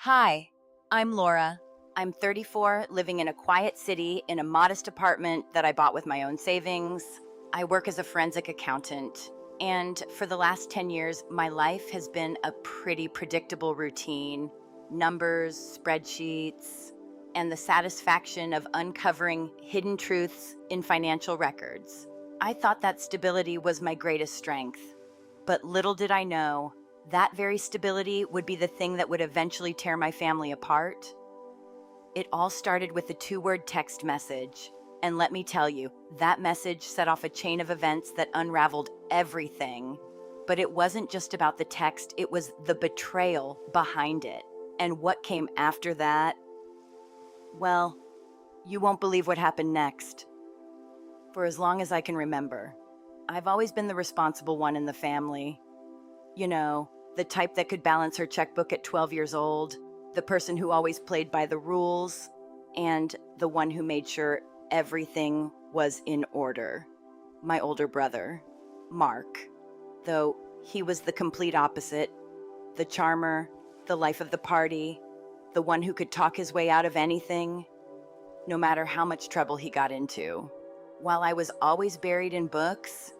Hi, I'm Laura. I'm 34, living in a quiet city in a modest apartment that I bought with my own savings. I work as a forensic accountant, and for the last 10 years, my life has been a pretty predictable routine: numbers, spreadsheets, and the satisfaction of uncovering hidden truths in financial records. I thought that stability was my greatest strength, but little did I know that very stability would be the thing that would eventually tear my family apart. It all started with a two-word text message. And let me tell you, that message set off a chain of events that unraveled everything. But it wasn't just about the text, it was the betrayal behind it. And what came after that? Well, you won't believe what happened next. For as long as I can remember, I've always been the responsible one in the family. You know, the type that could balance her checkbook at 12 years old, the person who always played by the rules, and the one who made sure everything was in order. My older brother, Mark, though he was the complete opposite: the charmer, the life of the party, the one who could talk his way out of anything, no matter how much trouble he got into. While I was always buried in books,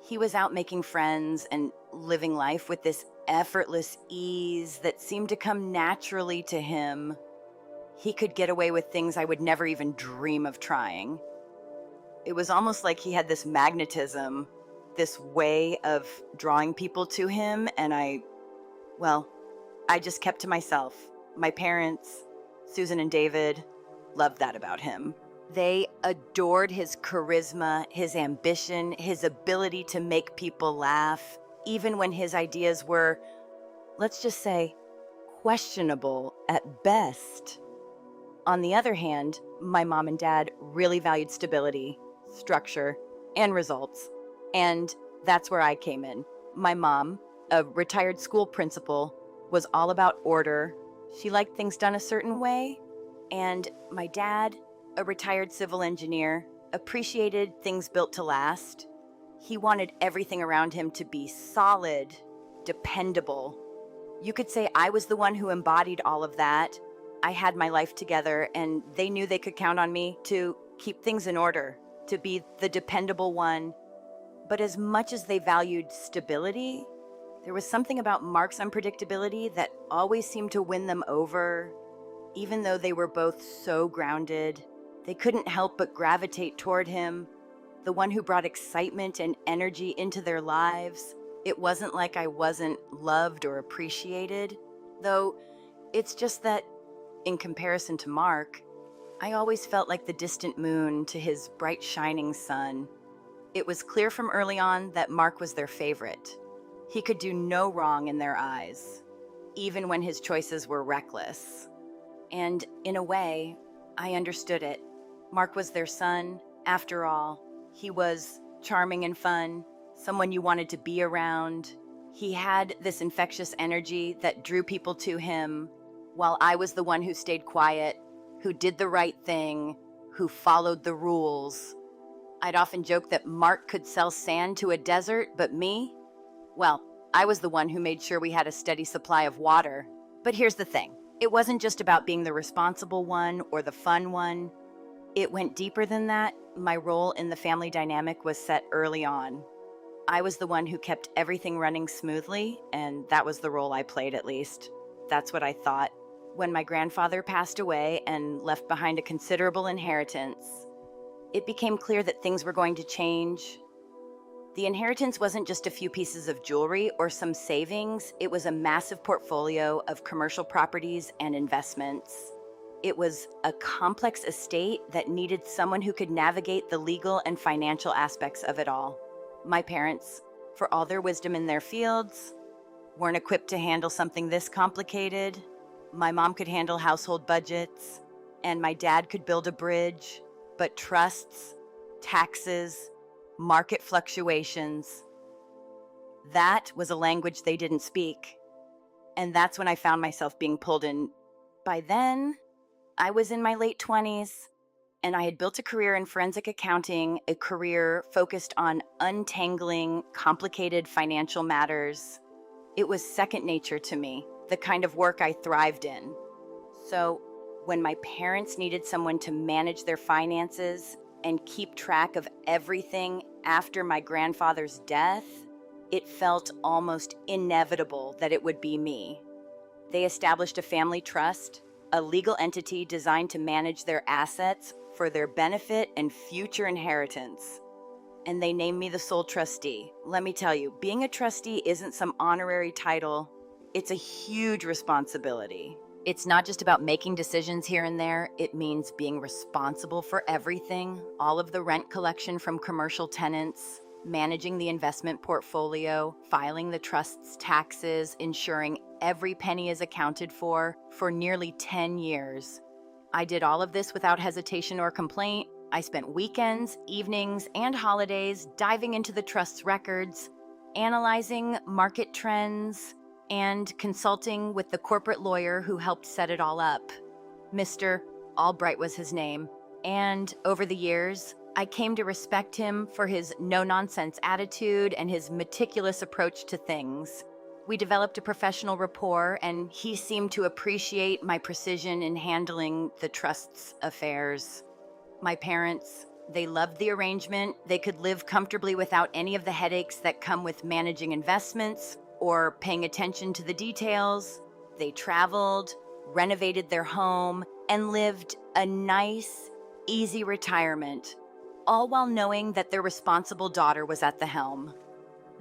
he was out making friends and living life with this effortless ease that seemed to come naturally to him. He could get away with things I would never even dream of trying. It was almost like he had this magnetism, this way of drawing people to him, and I just kept to myself. My parents, Susan and David, loved that about him. They adored his charisma, his ambition, his ability to make people laugh, even when his ideas were, let's just say, questionable at best. On the other hand, my mom and dad really valued stability, structure, and results. And that's where I came in. My mom, a retired school principal, was all about order. She liked things done a certain way. And my dad, a retired civil engineer, appreciated things built to last. He wanted everything around him to be solid, dependable. You could say I was the one who embodied all of that. I had my life together, and they knew they could count on me to keep things in order, to be the dependable one. But as much as they valued stability, there was something about Mark's unpredictability that always seemed to win them over. Even though they were both so grounded, they couldn't help but gravitate toward him, the one who brought excitement and energy into their lives. It wasn't like I wasn't loved or appreciated, though it's just that, in comparison to Mark, I always felt like the distant moon to his bright shining sun. It was clear from early on that Mark was their favorite. He could do no wrong in their eyes, even when his choices were reckless. And in a way, I understood it. Mark was their son, after all. He was charming and fun, someone you wanted to be around. He had this infectious energy that drew people to him, while I was the one who stayed quiet, who did the right thing, who followed the rules. I'd often joke that Mark could sell sand to a desert, but me? Well, I was the one who made sure we had a steady supply of water. But here's the thing. It wasn't just about being the responsible one or the fun one. It went deeper than that. My role in the family dynamic was set early on. I was the one who kept everything running smoothly, and that was the role I played, at least. That's what I thought. When my grandfather passed away and left behind a considerable inheritance, it became clear that things were going to change. The inheritance wasn't just a few pieces of jewelry or some savings. It was a massive portfolio of commercial properties and investments. It was a complex estate that needed someone who could navigate the legal and financial aspects of it all. My parents, for all their wisdom in their fields, weren't equipped to handle something this complicated. My mom could handle household budgets, and my dad could build a bridge, but trusts, taxes, market fluctuations, that was a language they didn't speak. And that's when I found myself being pulled in. By then, I was in my late 20s, and I had built a career in forensic accounting, a career focused on untangling complicated financial matters. It was second nature to me, the kind of work I thrived in. So, when my parents needed someone to manage their finances and keep track of everything after my grandfather's death, it felt almost inevitable that it would be me. They established a family trust, a legal entity designed to manage their assets for their benefit and future inheritance. And they named me the sole trustee. Let me tell you, being a trustee isn't some honorary title, it's a huge responsibility. It's not just about making decisions here and there, it means being responsible for everything, all of the rent collection from commercial tenants, managing the investment portfolio, filing the trust's taxes, ensuring every penny is accounted for nearly 10 years. I did all of this without hesitation or complaint. I spent weekends, evenings, and holidays diving into the trust's records, analyzing market trends, and consulting with the corporate lawyer who helped set it all up. Mr. Albright was his name, and over the years, I came to respect him for his no-nonsense attitude and his meticulous approach to things. We developed a professional rapport, and he seemed to appreciate my precision in handling the trust's affairs. My parents, they loved the arrangement. They could live comfortably without any of the headaches that come with managing investments or paying attention to the details. They traveled, renovated their home, and lived a nice, easy retirement, all while knowing that their responsible daughter was at the helm.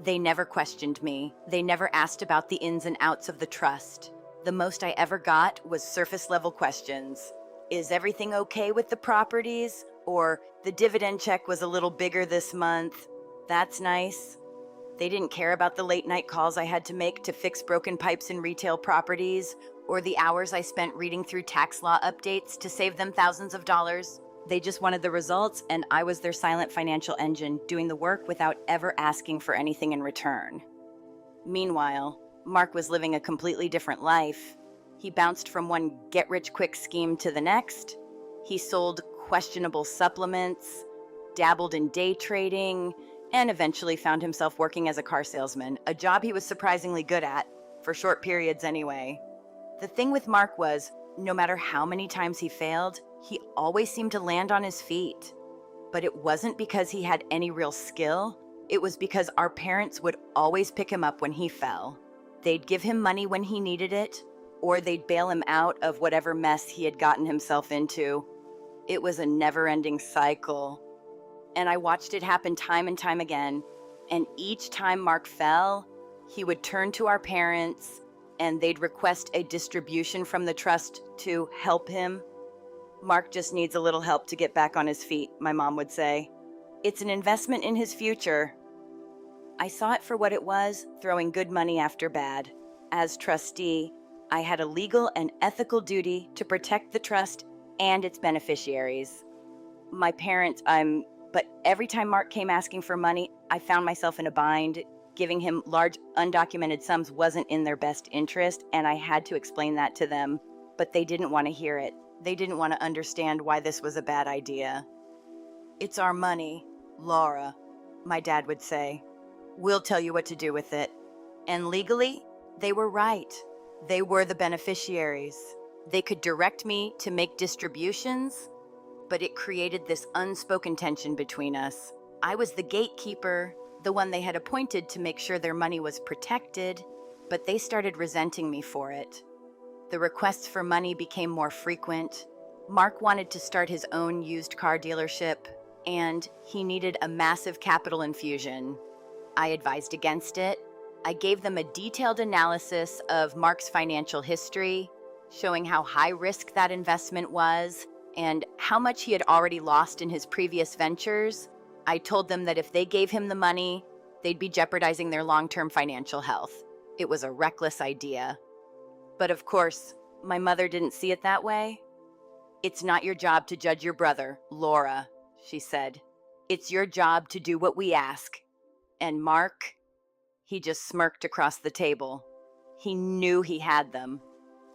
They never questioned me. They never asked about the ins and outs of the trust. The most I ever got was surface-level questions. Is everything okay with the properties? Or the dividend check was a little bigger this month. That's nice. They didn't care about the late-night calls I had to make to fix broken pipes in retail properties, or the hours I spent reading through tax law updates to save them thousands of dollars. They just wanted the results, and I was their silent financial engine, doing the work without ever asking for anything in return. Meanwhile, Mark was living a completely different life. He bounced from one get-rich-quick scheme to the next. He sold questionable supplements, dabbled in day trading, and eventually found himself working as a car salesman, a job he was surprisingly good at, for short periods anyway. The thing with Mark was, no matter how many times he failed, he always seemed to land on his feet. But it wasn't because he had any real skill. It was because our parents would always pick him up when he fell. They'd give him money when he needed it, or they'd bail him out of whatever mess he had gotten himself into. It was a never-ending cycle. And I watched it happen time and time again. And each time Mark fell, he would turn to our parents, and they'd request a distribution from the trust to help him. Mark just needs a little help to get back on his feet, my mom would say. It's an investment in his future. I saw it for what it was, throwing good money after bad. As trustee, I had a legal and ethical duty to protect the trust and its beneficiaries. My parents, but every time Mark came asking for money, I found myself in a bind. Giving him large, undocumented sums wasn't in their best interest, and I had to explain that to them, but they didn't want to hear it. They didn't want to understand why this was a bad idea. It's our money, Laura, my dad would say. We'll tell you what to do with it. And legally, they were right. They were the beneficiaries. They could direct me to make distributions, but it created this unspoken tension between us. I was the gatekeeper, the one they had appointed to make sure their money was protected, but they started resenting me for it. The requests for money became more frequent. Mark wanted to start his own used car dealership, and he needed a massive capital infusion. I advised against it. I gave them a detailed analysis of Mark's financial history, showing how high risk that investment was and how much he had already lost in his previous ventures. I told them that if they gave him the money, they'd be jeopardizing their long-term financial health. It was a reckless idea. But of course, my mother didn't see it that way. It's not your job to judge your brother, Laura, she said. It's your job to do what we ask. And Mark, he just smirked across the table. He knew he had them.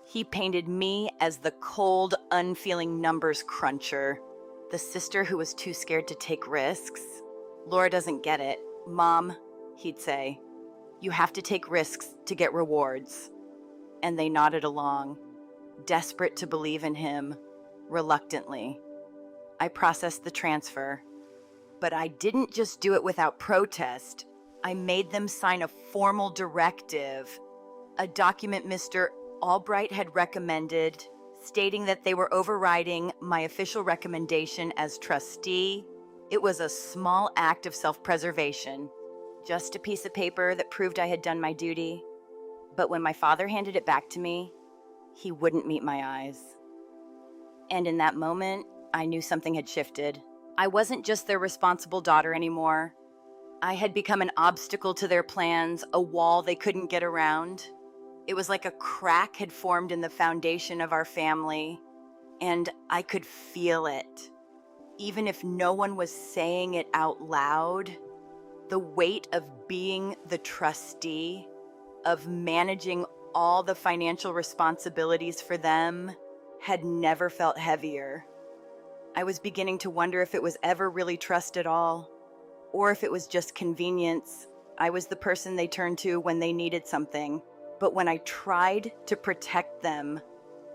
He painted me as the cold, unfeeling numbers cruncher, the sister who was too scared to take risks. Laura doesn't get it. Mom, he'd say, you have to take risks to get rewards. And they nodded along. desperate to believe in him, reluctantly. I processed the transfer, but I didn't just do it without protest. I made them sign a formal directive, a document Mr. Albright had recommended, stating that they were overriding my official recommendation as trustee. It was a small act of self-preservation, just a piece of paper that proved I had done my duty. But when my father handed it back to me, he wouldn't meet my eyes. And in that moment, I knew something had shifted. I wasn't just their responsible daughter anymore. I had become an obstacle to their plans, a wall they couldn't get around. It was like a crack had formed in the foundation of our family, and I could feel it. Even if no one was saying it out loud, the weight of being the trustee, of managing all the financial responsibilities for them, had never felt heavier. I was beginning to wonder if it was ever really trust at all, or if it was just convenience. I was the person they turned to when they needed something. But when I tried to protect them,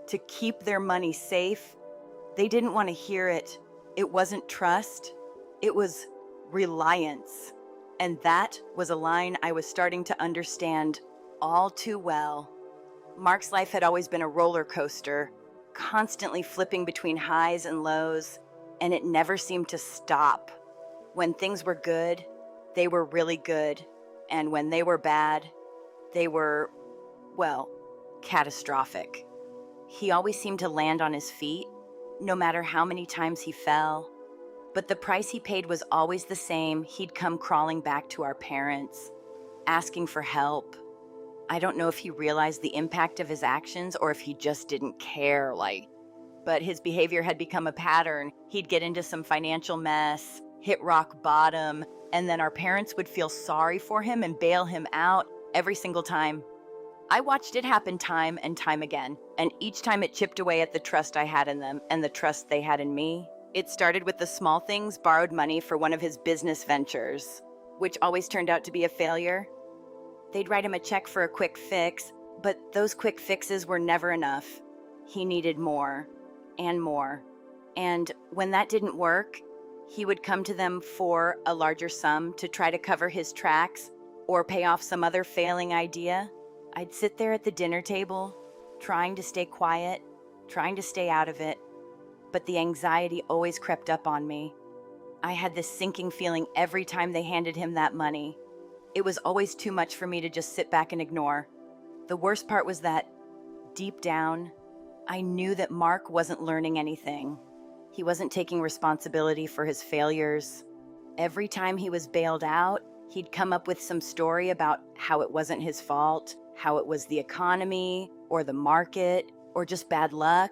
to keep their money safe, they didn't want to hear it. It wasn't trust, it was reliance. And that was a line I was starting to understand all too well. Mark's life had always been a roller coaster, constantly flipping between highs and lows, and it never seemed to stop. When things were good, they were really good, and when they were bad, they were, well, catastrophic. He always seemed to land on his feet, no matter how many times he fell. But the price he paid was always the same. He'd come crawling back to our parents, asking for help. I don't know if he realized the impact of his actions or if he just didn't care, but his behavior had become a pattern. He'd get into some financial mess, hit rock bottom, and then our parents would feel sorry for him and bail him out every single time. I watched it happen time and time again, and each time it chipped away at the trust I had in them and the trust they had in me. It started with the small things: borrowed money for one of his business ventures, which always turned out to be a failure. They'd write him a check for a quick fix, but those quick fixes were never enough. He needed more and more. And when that didn't work, he would come to them for a larger sum to try to cover his tracks or pay off some other failing idea. I'd sit there at the dinner table, trying to stay quiet, trying to stay out of it, but the anxiety always crept up on me. I had this sinking feeling every time they handed him that money. It was always too much for me to just sit back and ignore. The worst part was that, deep down, I knew that Mark wasn't learning anything. He wasn't taking responsibility for his failures. Every time he was bailed out, he'd come up with some story about how it wasn't his fault, how it was the economy, or the market, or just bad luck.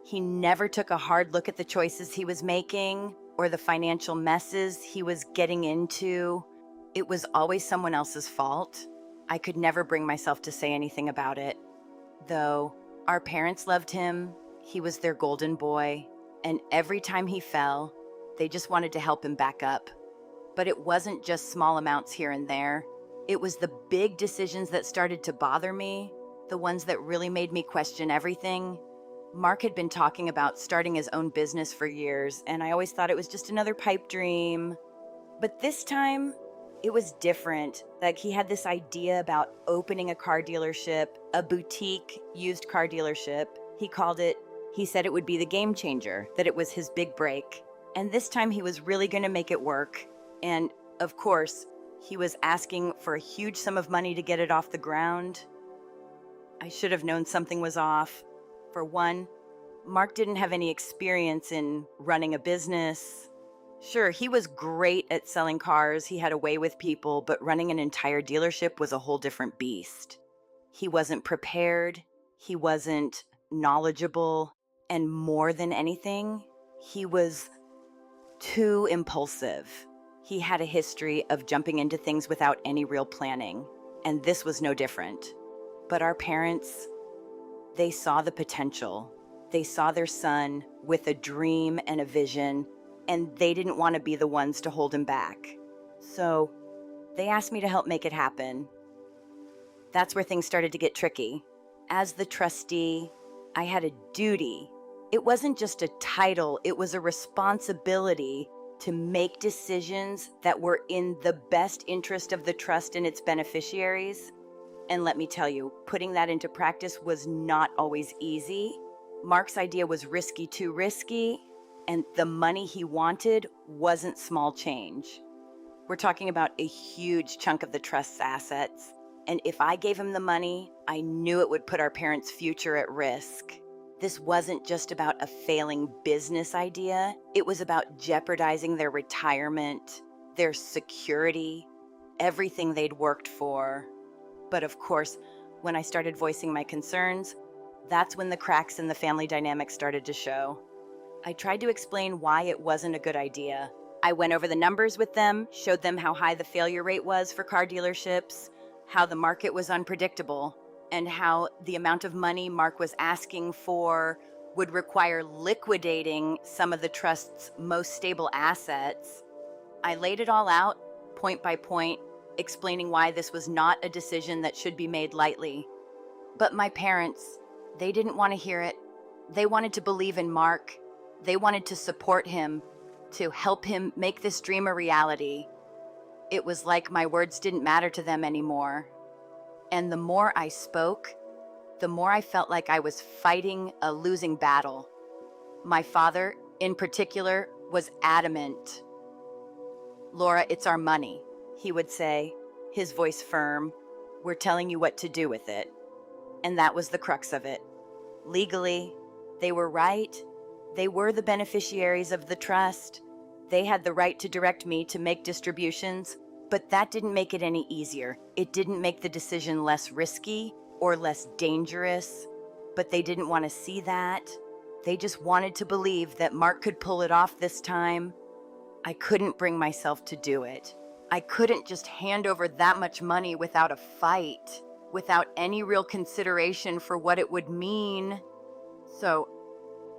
He never took a hard look at the choices he was making, or the financial messes he was getting into. It was always someone else's fault. I could never bring myself to say anything about it. Though our parents loved him, he was their golden boy, and every time he fell, they just wanted to help him back up. But it wasn't just small amounts here and there. It was the big decisions that started to bother me, the ones that really made me question everything. Mark had been talking about starting his own business for years, and I always thought it was just another pipe dream. But this time, it was different. Like, he had this idea about opening a car dealership, a boutique used car dealership. He said it would be the game changer, that it was his big break. And this time he was really going to make it work. And of course, he was asking for a huge sum of money to get it off the ground. I should have known something was off. For one, Mark didn't have any experience in running a business. Sure, he was great at selling cars, he had a way with people, but running an entire dealership was a whole different beast. He wasn't prepared, he wasn't knowledgeable, and more than anything, he was too impulsive. He had a history of jumping into things without any real planning, and this was no different. But our parents, they saw the potential. They saw their son with a dream and a vision, and they didn't want to be the ones to hold him back. So they asked me to help make it happen. That's where things started to get tricky. As the trustee, I had a duty. It wasn't just a title, it was a responsibility to make decisions that were in the best interest of the trust and its beneficiaries. And let me tell you, putting that into practice was not always easy. Mark's idea was risky, too risky, and the money he wanted wasn't small change. We're talking about a huge chunk of the trust's assets. And if I gave him the money, I knew it would put our parents' future at risk. This wasn't just about a failing business idea. It was about jeopardizing their retirement, their security, everything they'd worked for. But of course, when I started voicing my concerns, that's when the cracks in the family dynamics started to show. I tried to explain why it wasn't a good idea. I went over the numbers with them, showed them how high the failure rate was for car dealerships, how the market was unpredictable, and how the amount of money Mark was asking for would require liquidating some of the trust's most stable assets. I laid it all out, point by point, explaining why this was not a decision that should be made lightly. But my parents, they didn't want to hear it. They wanted to believe in Mark. They wanted to support him, to help him make this dream a reality. It was like my words didn't matter to them anymore. And the more I spoke, the more I felt like I was fighting a losing battle. My father, in particular, was adamant. "Laura, it's our money," he would say, his voice firm. "We're telling you what to do with it." And that was the crux of it. Legally, they were right. They were the beneficiaries of the trust. They had the right to direct me to make distributions, but that didn't make it any easier. It didn't make the decision less risky or less dangerous, but they didn't want to see that. They just wanted to believe that Mark could pull it off this time. I couldn't bring myself to do it. I couldn't just hand over that much money without a fight, without any real consideration for what it would mean. So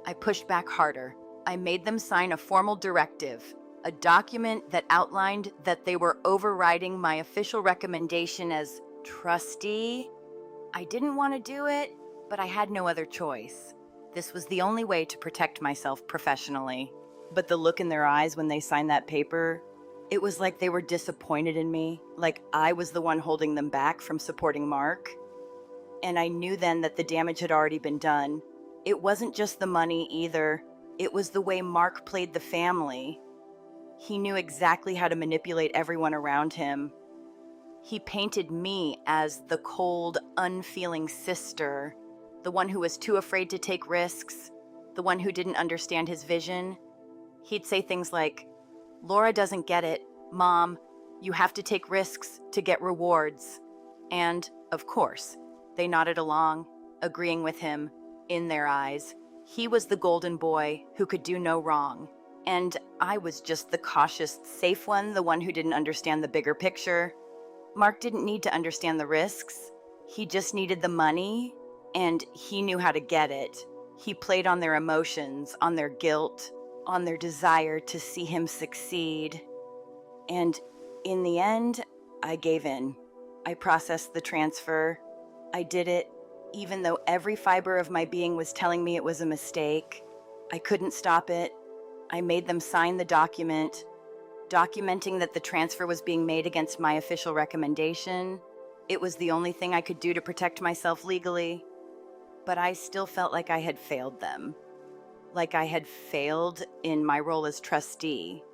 I pushed back harder. I made them sign a formal directive, a document that outlined that they were overriding my official recommendation as trustee. I didn't want to do it, but I had no other choice. This was the only way to protect myself professionally. But the look in their eyes when they signed that paper, it was like they were disappointed in me, like I was the one holding them back from supporting Mark. And I knew then that the damage had already been done. It wasn't just the money either. It was the way Mark played the family. He knew exactly how to manipulate everyone around him. He painted me as the cold, unfeeling sister, the one who was too afraid to take risks, the one who didn't understand his vision. He'd say things like, "Laura doesn't get it. Mom, you have to take risks to get rewards." And, of course, they nodded along, agreeing with him. In their eyes, he was the golden boy who could do no wrong. And I was just the cautious, safe one, the one who didn't understand the bigger picture. Mark didn't need to understand the risks. He just needed the money, and he knew how to get it. He played on their emotions, on their guilt, on their desire to see him succeed. And in the end, I gave in. I processed the transfer. I did it, even though every fiber of my being was telling me it was a mistake. I couldn't stop it. I made them sign the document, documenting that the transfer was being made against my official recommendation. It was the only thing I could do to protect myself legally. But I still felt like I had failed them. Like I had failed in my role as trustee.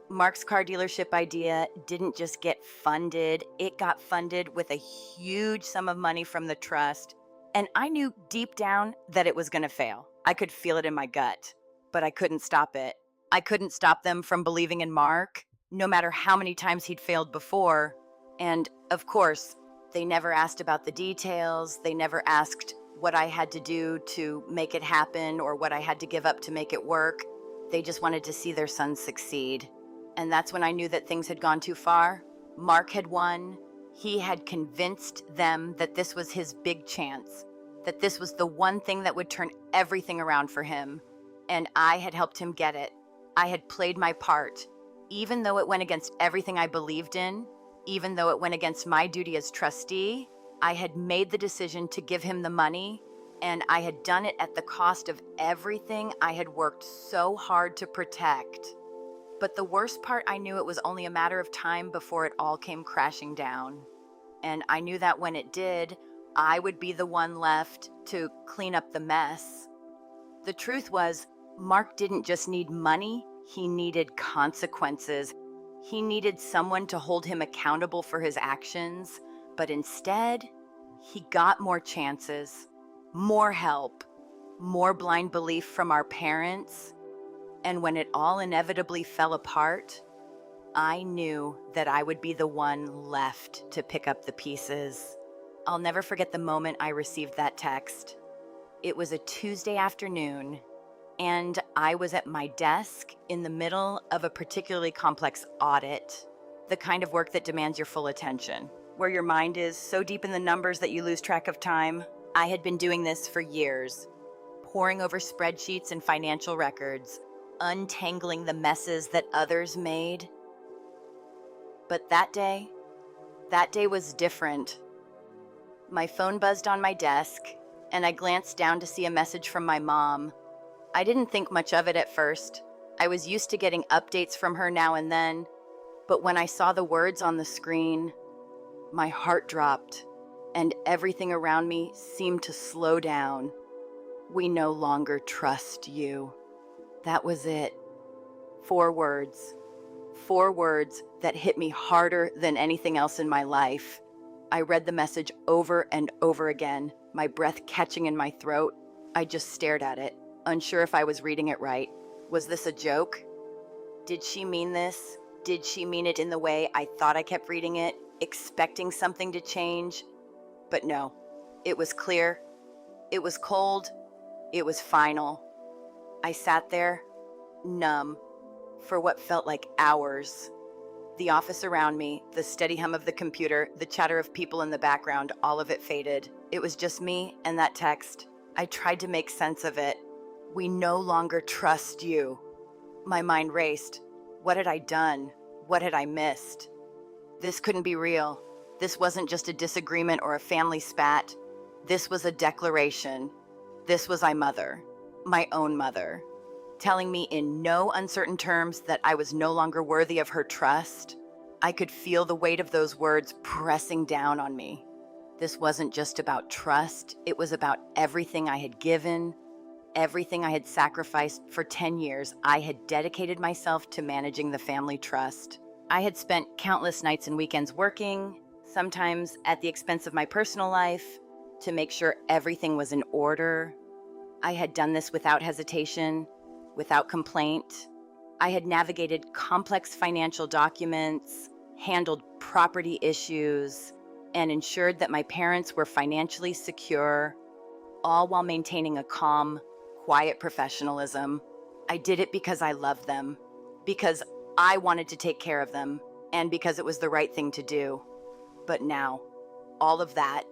Mark's car dealership idea didn't just get funded, it got funded with a huge sum of money from the trust. And I knew deep down that it was going to fail. I could feel it in my gut, but I couldn't stop it. I couldn't stop them from believing in Mark, no matter how many times he'd failed before. And of course, they never asked about the details. They never asked what I had to do to make it happen or what I had to give up to make it work. They just wanted to see their son succeed. And that's when I knew that things had gone too far. Mark had won. He had convinced them that this was his big chance, that this was the one thing that would turn everything around for him. And I had helped him get it. I had played my part, even though it went against everything I believed in, even though it went against my duty as trustee. I had made the decision to give him the money, And I had done it at the cost of everything I had worked so hard to protect. But the worst part, I knew it was only a matter of time before it all came crashing down. And I knew that when it did, I would be the one left to clean up the mess. The truth was, Mark didn't just need money, he needed consequences. He needed someone to hold him accountable for his actions, but instead, he got more chances, more help, more blind belief from our parents. And when it all inevitably fell apart, I knew that I would be the one left to pick up the pieces. I'll never forget the moment I received that text. It was a Tuesday afternoon, and I was at my desk in the middle of a particularly complex audit, the kind of work that demands your full attention, where your mind is so deep in the numbers that you lose track of time. I had been doing this for years, poring over spreadsheets and financial records, untangling the messes that others made. But that day was different. My phone buzzed on my desk, and I glanced down to see a message from my mom. I didn't think much of it at first. I was used to getting updates from her now and then, but when I saw the words on the screen, my heart dropped, and everything around me seemed to slow down. "We no longer trust you." That was it. 4 words. 4 words that hit me harder than anything else in my life. I read the message over and over again, my breath catching in my throat. I just stared at it, unsure if I was reading it right. Was this a joke? Did she mean this? Did she mean it in the way I thought I kept reading it, expecting something to change? But no, it was clear. It was cold. It was final. I sat there, numb, for what felt like hours. The office around me, the steady hum of the computer, the chatter of people in the background, all of it faded. It was just me and that text. I tried to make sense of it. "We no longer trust you." My mind raced. What had I done? What had I missed? This couldn't be real. This wasn't just a disagreement or a family spat. This was a declaration. This was my mother, my own mother, telling me in no uncertain terms that I was no longer worthy of her trust. I could feel the weight of those words pressing down on me. This wasn't just about trust. It was about everything I had given, everything I had sacrificed for 10 years. I had dedicated myself to managing the family trust. I had spent countless nights and weekends working, sometimes at the expense of my personal life, to make sure everything was in order. I had done this without hesitation, without complaint. I had navigated complex financial documents, handled property issues, and ensured that my parents were financially secure, all while maintaining a calm, quiet professionalism. I did it because I loved them, because I wanted to take care of them, and because it was the right thing to do. But now, all of that,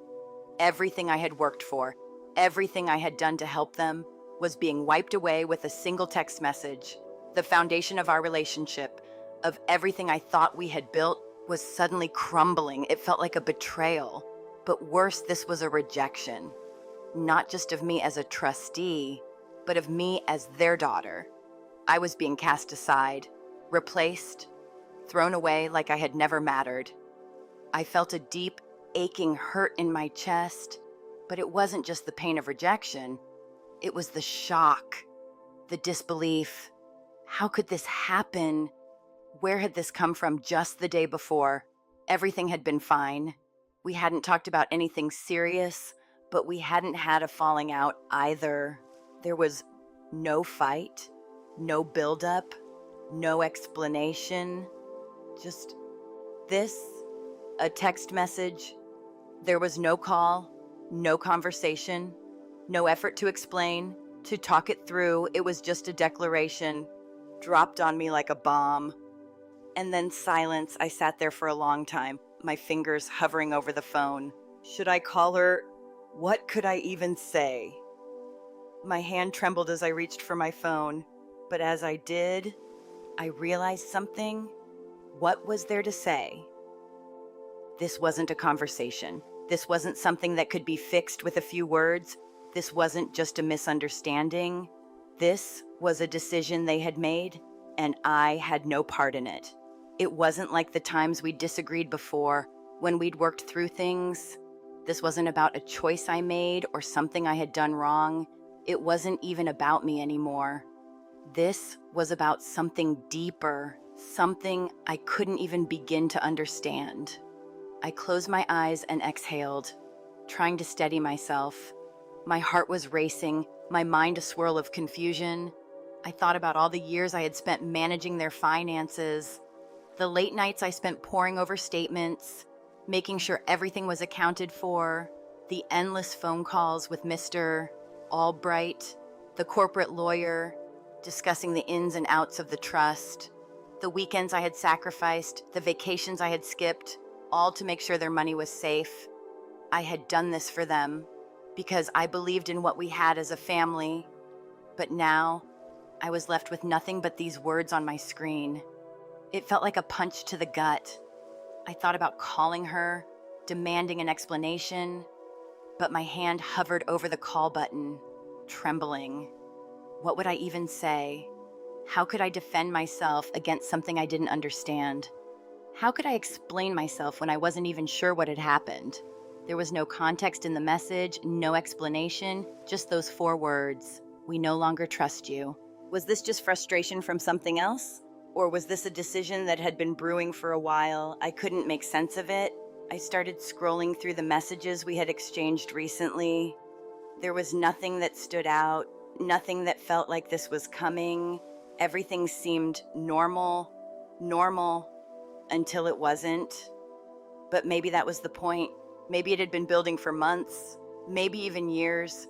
everything I had worked for, everything I had done to help them, was being wiped away with a single text message. The foundation of our relationship, of everything I thought we had built, was suddenly crumbling. It felt like a betrayal. But worse, this was a rejection. Not just of me as a trustee, but of me as their daughter. I was being cast aside, replaced, thrown away like I had never mattered. I felt a deep, aching hurt in my chest, but it wasn't just the pain of rejection. It was the shock, the disbelief. How could this happen? Where had this come from just the day before? Everything had been fine. We hadn't talked about anything serious, but we hadn't had a falling out either. There was no fight, no buildup, no explanation. Just this, a text message. There was no call, no conversation, no effort to explain, to talk it through. It was just a declaration, dropped on me like a bomb. And then silence. I sat there for a long time, my fingers hovering over the phone. Should I call her? What could I even say? My hand trembled as I reached for my phone, but as I did, I realized something. What was there to say? This wasn't a conversation. This wasn't something that could be fixed with a few words. This wasn't just a misunderstanding. This was a decision they had made, and I had no part in it. It wasn't like the times we disagreed before, when we'd worked through things. This wasn't about a choice I made or something I had done wrong. It wasn't even about me anymore. This was about something deeper, something I couldn't even begin to understand. I closed my eyes and exhaled, trying to steady myself. My heart was racing, my mind a swirl of confusion. I thought about all the years I had spent managing their finances, the late nights I spent poring over statements, making sure everything was accounted for, the endless phone calls with Mr. Albright, the corporate lawyer, discussing the ins and outs of the trust, the weekends I had sacrificed, the vacations I had skipped, all to make sure their money was safe. I had done this for them because I believed in what we had as a family, but now I was left with nothing but these words on my screen. It felt like a punch to the gut. I thought about calling her, demanding an explanation, but my hand hovered over the call button, trembling. What would I even say? How could I defend myself against something I didn't understand? How could I explain myself when I wasn't even sure what had happened? There was no context in the message, no explanation, just those 4 words: "We no longer trust you." Was this just frustration from something else? Or was this a decision that had been brewing for a while? I couldn't make sense of it. I started scrolling through the messages we had exchanged recently. There was nothing that stood out, nothing that felt like this was coming. Everything seemed normal, until it wasn't. But maybe that was the point. Maybe it had been building for months, maybe even years.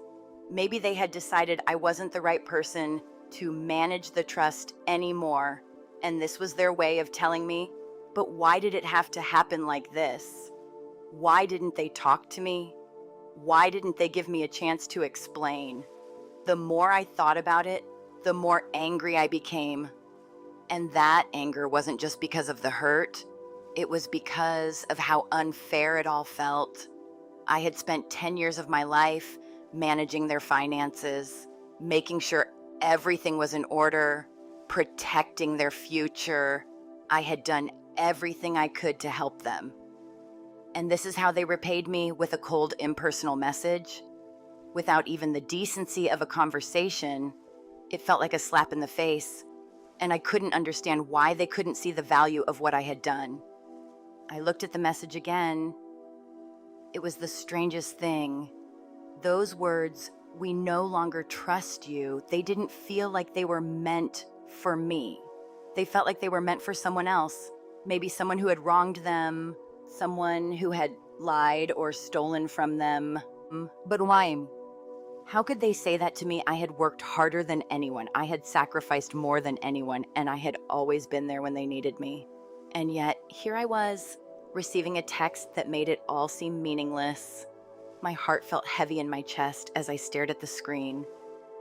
Maybe they had decided I wasn't the right person to manage the trust anymore, and this was their way of telling me. But why did it have to happen like this? Why didn't they talk to me? Why didn't they give me a chance to explain? The more I thought about it, the more angry I became. And that anger wasn't just because of the hurt. It was because of how unfair it all felt. I had spent 10 years of my life managing their finances, making sure everything was in order, protecting their future. I had done everything I could to help them. And this is how they repaid me, with a cold, impersonal message. Without even the decency of a conversation. It felt like a slap in the face, and I couldn't understand why they couldn't see the value of what I had done. I looked at the message again. It was the strangest thing. Those words, "We no longer trust you," they didn't feel like they were meant for me. They felt like they were meant for someone else. Maybe someone who had wronged them, someone who had lied or stolen from them. But why? How could they say that to me? I had worked harder than anyone. I had sacrificed more than anyone, and I had always been there when they needed me. And yet, here I was, receiving a text that made it all seem meaningless. My heart felt heavy in my chest as I stared at the screen,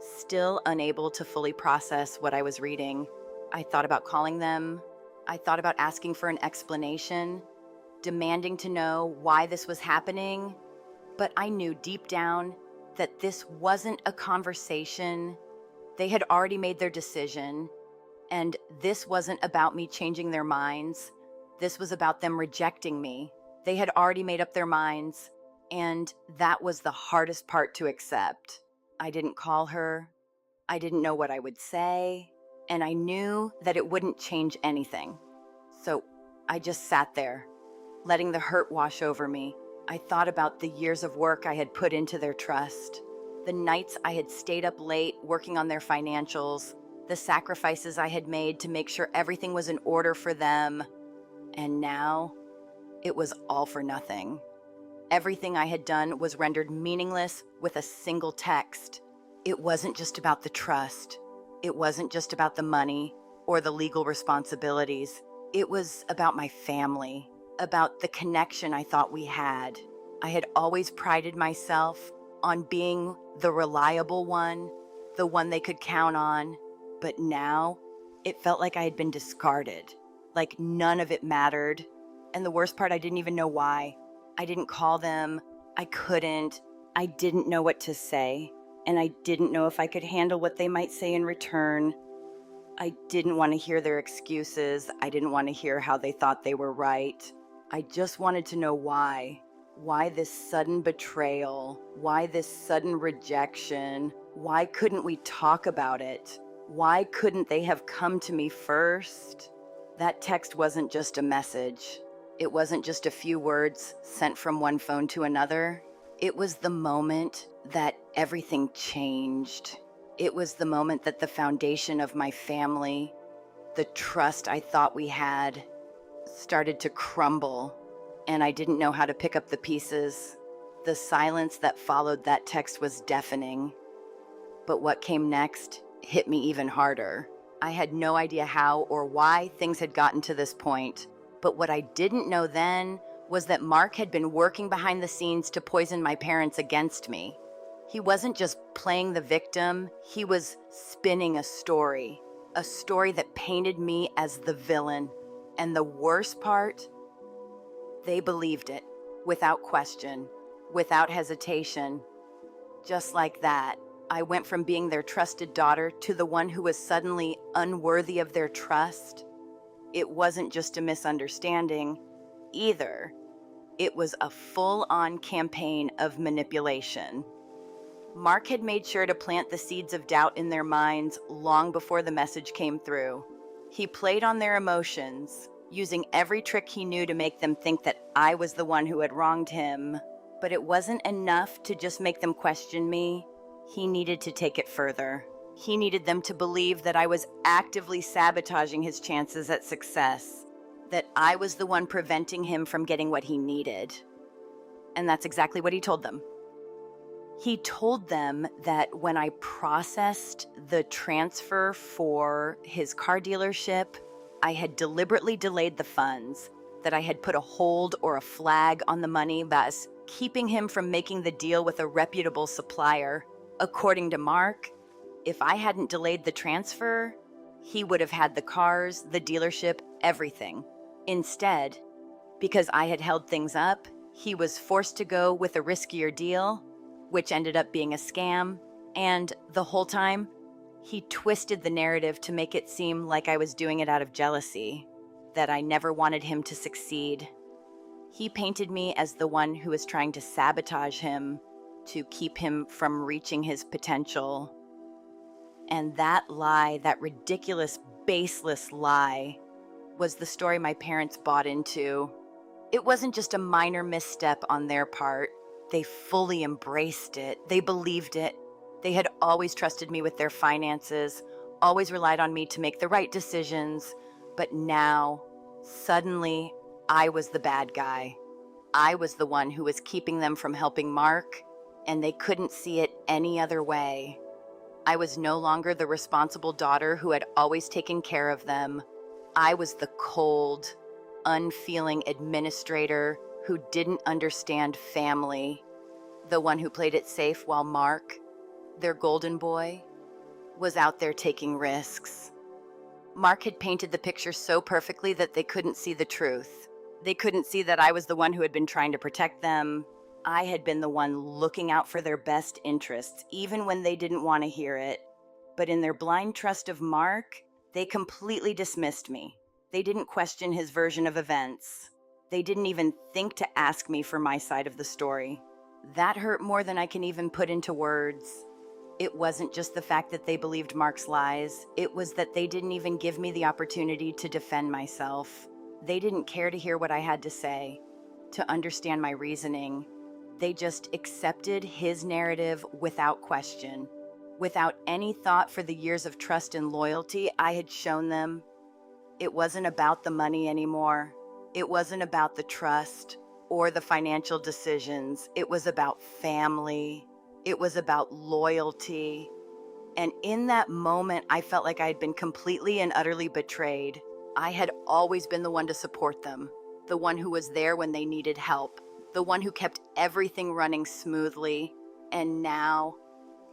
still unable to fully process what I was reading. I thought about calling them. I thought about asking for an explanation, demanding to know why this was happening. But I knew deep down that this wasn't a conversation. They had already made their decision, and this wasn't about me changing their minds. This was about them rejecting me. They had already made up their minds, and that was the hardest part to accept. I didn't call her. I didn't know what I would say, and I knew that it wouldn't change anything. So I just sat there, letting the hurt wash over me. I thought about the years of work I had put into their trust, the nights I had stayed up late working on their financials, the sacrifices I had made to make sure everything was in order for them. And now, it was all for nothing. Everything I had done was rendered meaningless with a single text. It wasn't just about the trust. It wasn't just about the money or the legal responsibilities. It was about my family, about the connection I thought we had. I had always prided myself on being the reliable one, the one they could count on. But now, it felt like I had been discarded, like none of it mattered. And the worst part, I didn't even know why. I didn't call them. I couldn't. I didn't know what to say, and I didn't know if I could handle what they might say in return. I didn't want to hear their excuses. I didn't want to hear how they thought they were right. I just wanted to know why. Why this sudden betrayal? Why this sudden rejection? Why couldn't we talk about it? Why couldn't they have come to me first? That text wasn't just a message. It wasn't just a few words sent from one phone to another. It was the moment that everything changed. It was the moment that the foundation of my family, the trust I thought we had, started to crumble, and I didn't know how to pick up the pieces. The silence that followed that text was deafening. But what came next hit me even harder. I had no idea how or why things had gotten to this point, but what I didn't know then was that Mark had been working behind the scenes to poison my parents against me. He wasn't just playing the victim, he was spinning a story that painted me as the villain. And the worst part, they believed it, without question, without hesitation. Just like that, I went from being their trusted daughter to the one who was suddenly unworthy of their trust. It wasn't just a misunderstanding, either. It was a full-on campaign of manipulation. Mark had made sure to plant the seeds of doubt in their minds long before the message came through. He played on their emotions, using every trick he knew to make them think that I was the one who had wronged him. But it wasn't enough to just make them question me. He needed to take it further. He needed them to believe that I was actively sabotaging his chances at success, that I was the one preventing him from getting what he needed. And that's exactly what he told them. He told them that when I processed the transfer for his car dealership, I had deliberately delayed the funds, that I had put a hold or a flag on the money, thus keeping him from making the deal with a reputable supplier. According to Mark, if I hadn't delayed the transfer, he would have had the cars, the dealership, everything. Instead, because I had held things up, he was forced to go with a riskier deal, which ended up being a scam, and the whole time, he twisted the narrative to make it seem like I was doing it out of jealousy, that I never wanted him to succeed. He painted me as the one who was trying to sabotage him, to keep him from reaching his potential. And that lie, that ridiculous, baseless lie, was the story my parents bought into. It wasn't just a minor misstep on their part. They fully embraced it. They believed it. They had always trusted me with their finances, always relied on me to make the right decisions. But now, suddenly, I was the bad guy. I was the one who was keeping them from helping Mark, and they couldn't see it any other way. I was no longer the responsible daughter who had always taken care of them. I was the cold, unfeeling administrator who didn't understand family, the one who played it safe while Mark, their golden boy, was out there taking risks. Mark had painted the picture so perfectly that they couldn't see the truth. They couldn't see that I was the one who had been trying to protect them. I had been the one looking out for their best interests, even when they didn't want to hear it. But in their blind trust of Mark, they completely dismissed me. They didn't question his version of events. They didn't even think to ask me for my side of the story. That hurt more than I can even put into words. It wasn't just the fact that they believed Mark's lies. It was that they didn't even give me the opportunity to defend myself. They didn't care to hear what I had to say, to understand my reasoning. They just accepted his narrative without question, without any thought for the years of trust and loyalty I had shown them. It wasn't about the money anymore. It wasn't about the trust or the financial decisions. It was about family. It was about loyalty. And in that moment, I felt like I had been completely and utterly betrayed. I had always been the one to support them, the one who was there when they needed help, the one who kept everything running smoothly. And now,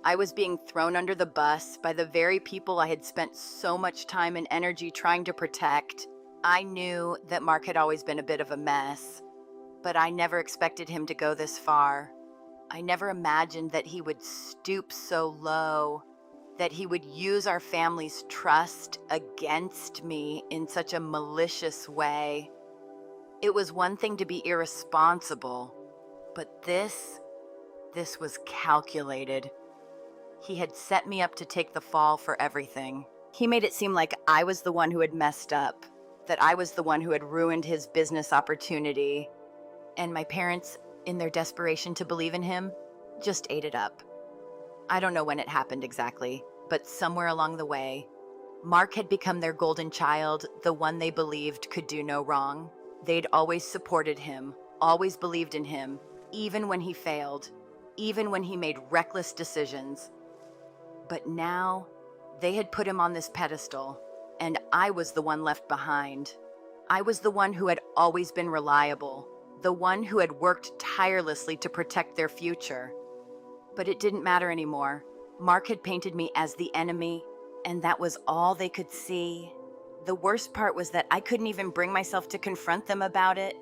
I was being thrown under the bus by the very people I had spent so much time and energy trying to protect. I knew that Mark had always been a bit of a mess, but I never expected him to go this far. I never imagined that he would stoop so low, that he would use our family's trust against me in such a malicious way. It was one thing to be irresponsible, but this was calculated. He had set me up to take the fall for everything. He made it seem like I was the one who had messed up, that I was the one who had ruined his business opportunity. And my parents, in their desperation to believe in him, just ate it up. I don't know when it happened exactly, but somewhere along the way, Mark had become their golden child, the one they believed could do no wrong. They'd always supported him, always believed in him, even when he failed, even when he made reckless decisions. But now, they had put him on this pedestal, and I was the one left behind. I was the one who had always been reliable, the one who had worked tirelessly to protect their future. But it didn't matter anymore. Mark had painted me as the enemy, and that was all they could see. The worst part was that I couldn't even bring myself to confront them about it.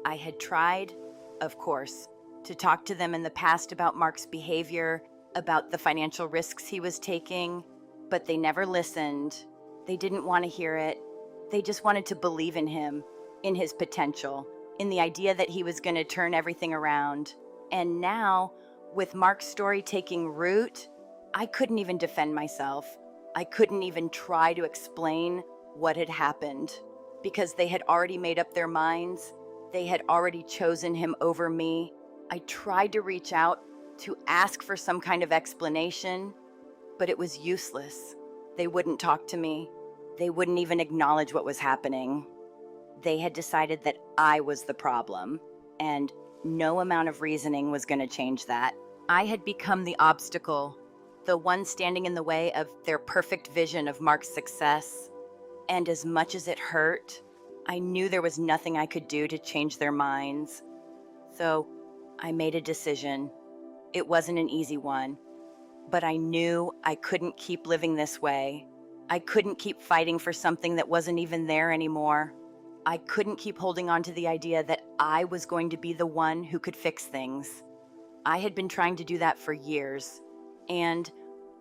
I had tried, of course, to talk to them in the past about Mark's behavior, about the financial risks he was taking, but they never listened. They didn't want to hear it. They just wanted to believe in him, in his potential, in the idea that he was going to turn everything around. And now, with Mark's story taking root, I couldn't even defend myself. I couldn't even try to explain what had happened, because they had already made up their minds. They had already chosen him over me. I tried to reach out to ask for some kind of explanation, but it was useless. They wouldn't talk to me. They wouldn't even acknowledge what was happening. They had decided that I was the problem, and no amount of reasoning was going to change that. I had become the obstacle, the one standing in the way of their perfect vision of Mark's success. And as much as it hurt, I knew there was nothing I could do to change their minds. So I made a decision. It wasn't an easy one, but I knew I couldn't keep living this way. I couldn't keep fighting for something that wasn't even there anymore. I couldn't keep holding on to the idea that I was going to be the one who could fix things. I had been trying to do that for years, and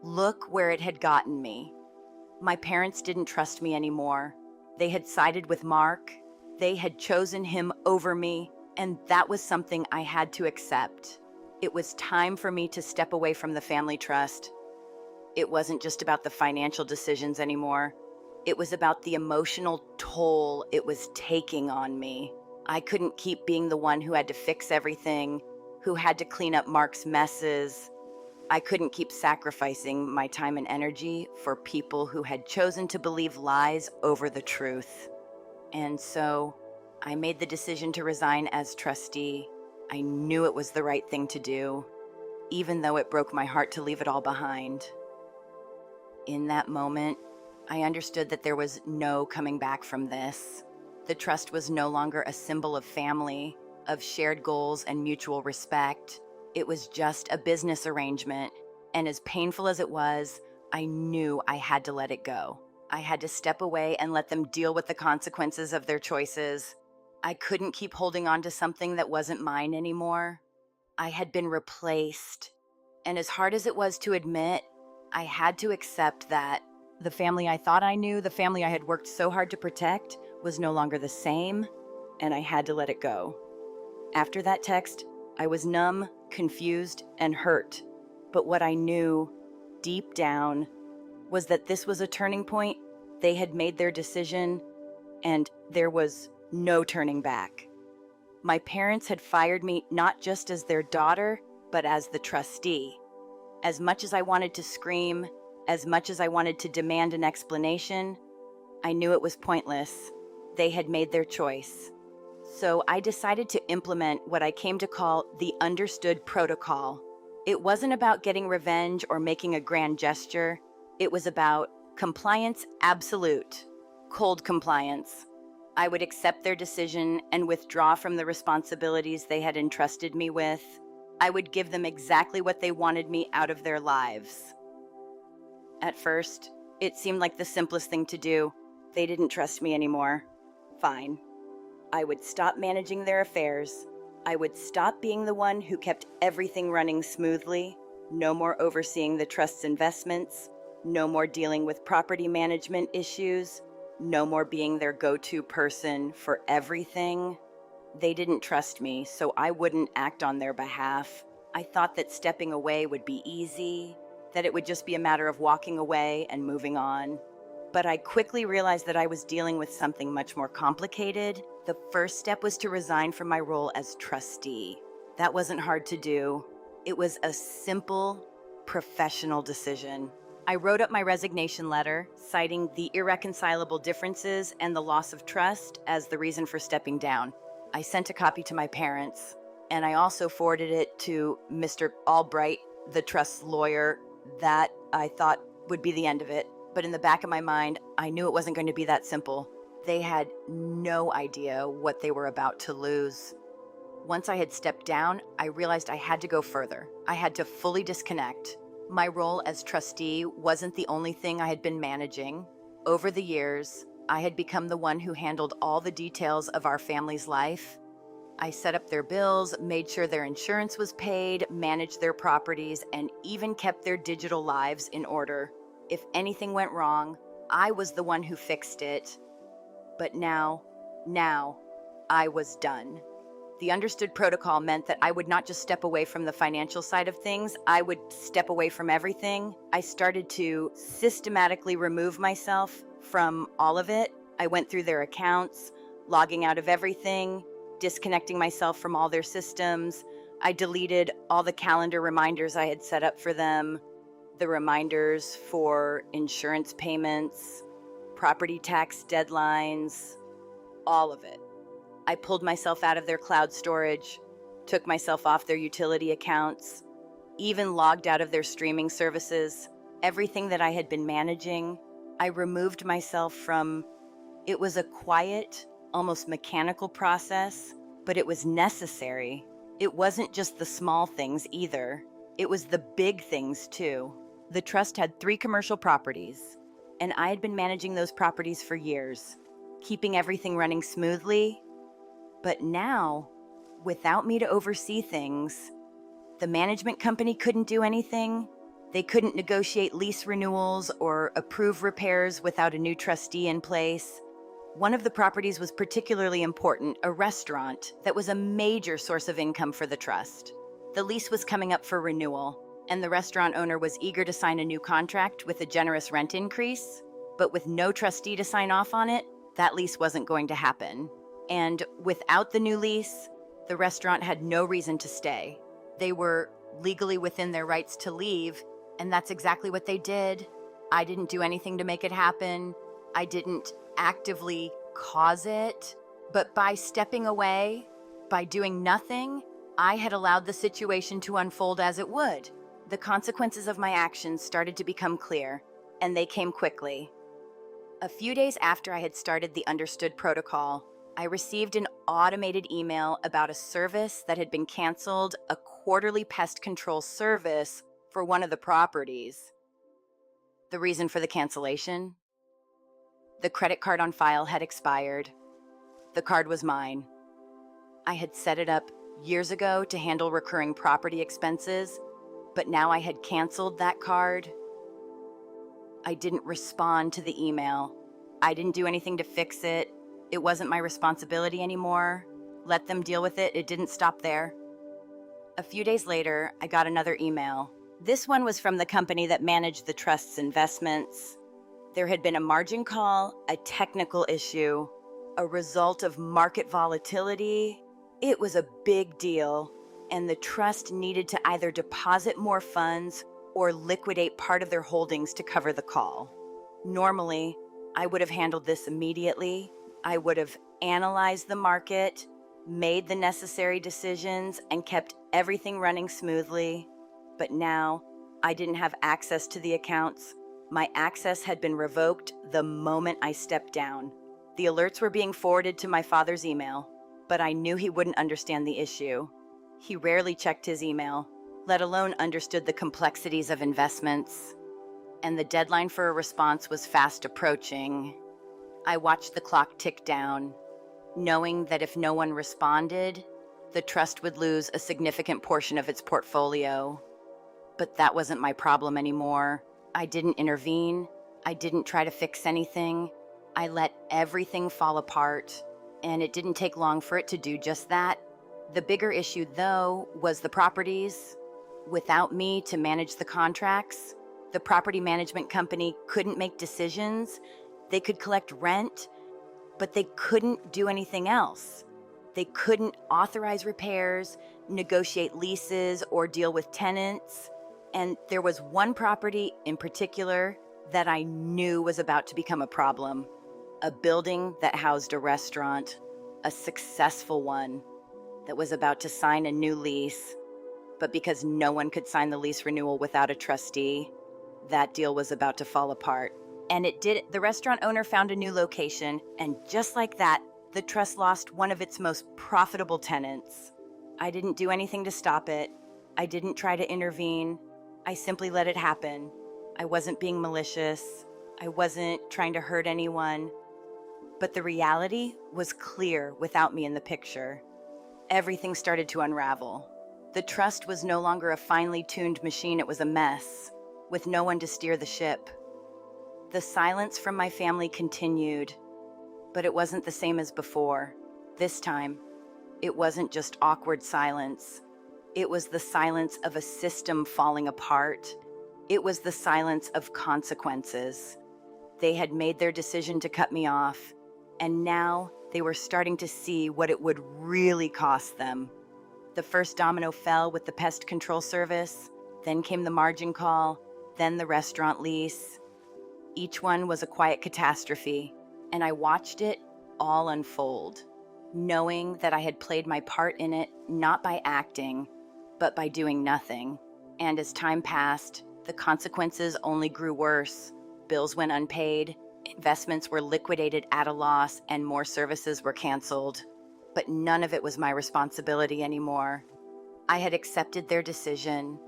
look where it had gotten me. My parents didn't trust me anymore. They had sided with Mark. They had chosen him over me, and that was something I had to accept. It was time for me to step away from the family trust. It wasn't just about the financial decisions anymore. It was about the emotional toll it was taking on me. I couldn't keep being the one who had to fix everything, who had to clean up Mark's messes. I couldn't keep sacrificing my time and energy for people who had chosen to believe lies over the truth. And so I made the decision to resign as trustee. I knew it was the right thing to do, even though it broke my heart to leave it all behind. In that moment, I understood that there was no coming back from this. The trust was no longer a symbol of family, of shared goals and mutual respect. It was just a business arrangement, and as painful as it was, I knew I had to let it go. I had to step away and let them deal with the consequences of their choices. I couldn't keep holding on to something that wasn't mine anymore. I had been replaced, and as hard as it was to admit, I had to accept that the family I thought I knew, the family I had worked so hard to protect, was no longer the same, and I had to let it go. After that text, I was numb, confused, and hurt. But what I knew, deep down, was that this was a turning point. They had made their decision, and there was no turning back. My parents had fired me not just as their daughter, but as the trustee. As much as I wanted to scream, as much as I wanted to demand an explanation, I knew it was pointless. They had made their choice. So I decided to implement what I came to call the understood protocol. It wasn't about getting revenge or making a grand gesture. It was about compliance absolute, cold compliance. I would accept their decision and withdraw from the responsibilities they had entrusted me with. I would give them exactly what they wanted me out of their lives. At first, it seemed like the simplest thing to do. They didn't trust me anymore. Fine. I would stop managing their affairs. I would stop being the one who kept everything running smoothly, no more overseeing the trust's investments, no more dealing with property management issues, no more being their go-to person for everything. They didn't trust me, so I wouldn't act on their behalf. I thought that stepping away would be easy, that it would just be a matter of walking away and moving on. But I quickly realized that I was dealing with something much more complicated. The first step was to resign from my role as trustee. That wasn't hard to do. It was a simple, professional decision. I wrote up my resignation letter, citing the irreconcilable differences and the loss of trust as the reason for stepping down. I sent a copy to my parents, and I also forwarded it to Mr. Albright, the trust's lawyer. That I thought would be the end of it. But in the back of my mind, I knew it wasn't going to be that simple. They had no idea what they were about to lose. Once I had stepped down, I realized I had to go further. I had to fully disconnect. My role as trustee wasn't the only thing I had been managing. Over the years, I had become the one who handled all the details of our family's life. I set up their bills, made sure their insurance was paid, managed their properties, and even kept their digital lives in order. If anything went wrong, I was the one who fixed it. But now, I was done. The understood protocol meant that I would not just step away from the financial side of things, I would step away from everything. I started to systematically remove myself from all of it. I went through their accounts, logging out of everything, disconnecting myself from all their systems. I deleted all the calendar reminders I had set up for them, the reminders for insurance payments, property tax deadlines, all of it. I pulled myself out of their cloud storage, took myself off their utility accounts, even logged out of their streaming services. Everything that I had been managing, I removed myself from. It was a quiet, almost mechanical process, but it was necessary. It wasn't just the small things either. It was the big things too. The trust had 3 commercial properties, and I had been managing those properties for years, keeping everything running smoothly. But now, without me to oversee things, the management company couldn't do anything. They couldn't negotiate lease renewals or approve repairs without a new trustee in place. One of the properties was particularly important, a restaurant that was a major source of income for the trust. The lease was coming up for renewal, and the restaurant owner was eager to sign a new contract with a generous rent increase. But with no trustee to sign off on it, that lease wasn't going to happen. And without the new lease, the restaurant had no reason to stay. They were legally within their rights to leave, and that's exactly what they did. I didn't do anything to make it happen. I didn't actively cause it. But by stepping away, by doing nothing, I had allowed the situation to unfold as it would. The consequences of my actions started to become clear, and they came quickly. A few days after I had started the understood protocol, I received an automated email about a service that had been canceled, a quarterly pest control service for one of the properties. The reason for the cancellation? The credit card on file had expired. The card was mine. I had set it up years ago to handle recurring property expenses, but now I had canceled that card. I didn't respond to the email. I didn't do anything to fix it. It wasn't my responsibility anymore. Let them deal with it. It didn't stop there. A few days later, I got another email. This one was from the company that managed the trust's investments. There had been a margin call, a technical issue, a result of market volatility. It was a big deal, and the trust needed to either deposit more funds or liquidate part of their holdings to cover the call. Normally, I would have handled this immediately. I would have analyzed the market, made the necessary decisions, and kept everything running smoothly. But now, I didn't have access to the accounts. My access had been revoked the moment I stepped down. The alerts were being forwarded to my father's email, but I knew he wouldn't understand the issue. He rarely checked his email, let alone understood the complexities of investments. And the deadline for a response was fast approaching. I watched the clock tick down, knowing that if no one responded, the trust would lose a significant portion of its portfolio. But that wasn't my problem anymore. I didn't intervene. I didn't try to fix anything. I let everything fall apart, and it didn't take long for it to do just that. The bigger issue, though, was the properties. Without me to manage the contracts, the property management company couldn't make decisions. They could collect rent, but they couldn't do anything else. They couldn't authorize repairs, negotiate leases, or deal with tenants. And there was one property in particular that I knew was about to become a problem. A building that housed a restaurant, a successful one, that was about to sign a new lease. But because no one could sign the lease renewal without a trustee, that deal was about to fall apart. And it did. The restaurant owner found a new location, and just like that, the trust lost one of its most profitable tenants. I didn't do anything to stop it. I didn't try to intervene. I simply let it happen. I wasn't being malicious. I wasn't trying to hurt anyone. But the reality was clear without me in the picture. Everything started to unravel. The trust was no longer a finely tuned machine, it was a mess, with no one to steer the ship. The silence from my family continued, but it wasn't the same as before. This time, it wasn't just awkward silence. It was the silence of a system falling apart. It was the silence of consequences. They had made their decision to cut me off, and now they were starting to see what it would really cost them. The first domino fell with the pest control service, then came the margin call, then the restaurant lease. Each one was a quiet catastrophe, and I watched it all unfold, knowing that I had played my part in it not by acting, but by doing nothing. And as time passed, the consequences only grew worse. Bills went unpaid, investments were liquidated at a loss, and more services were canceled. But none of it was my responsibility anymore. I had accepted their decision,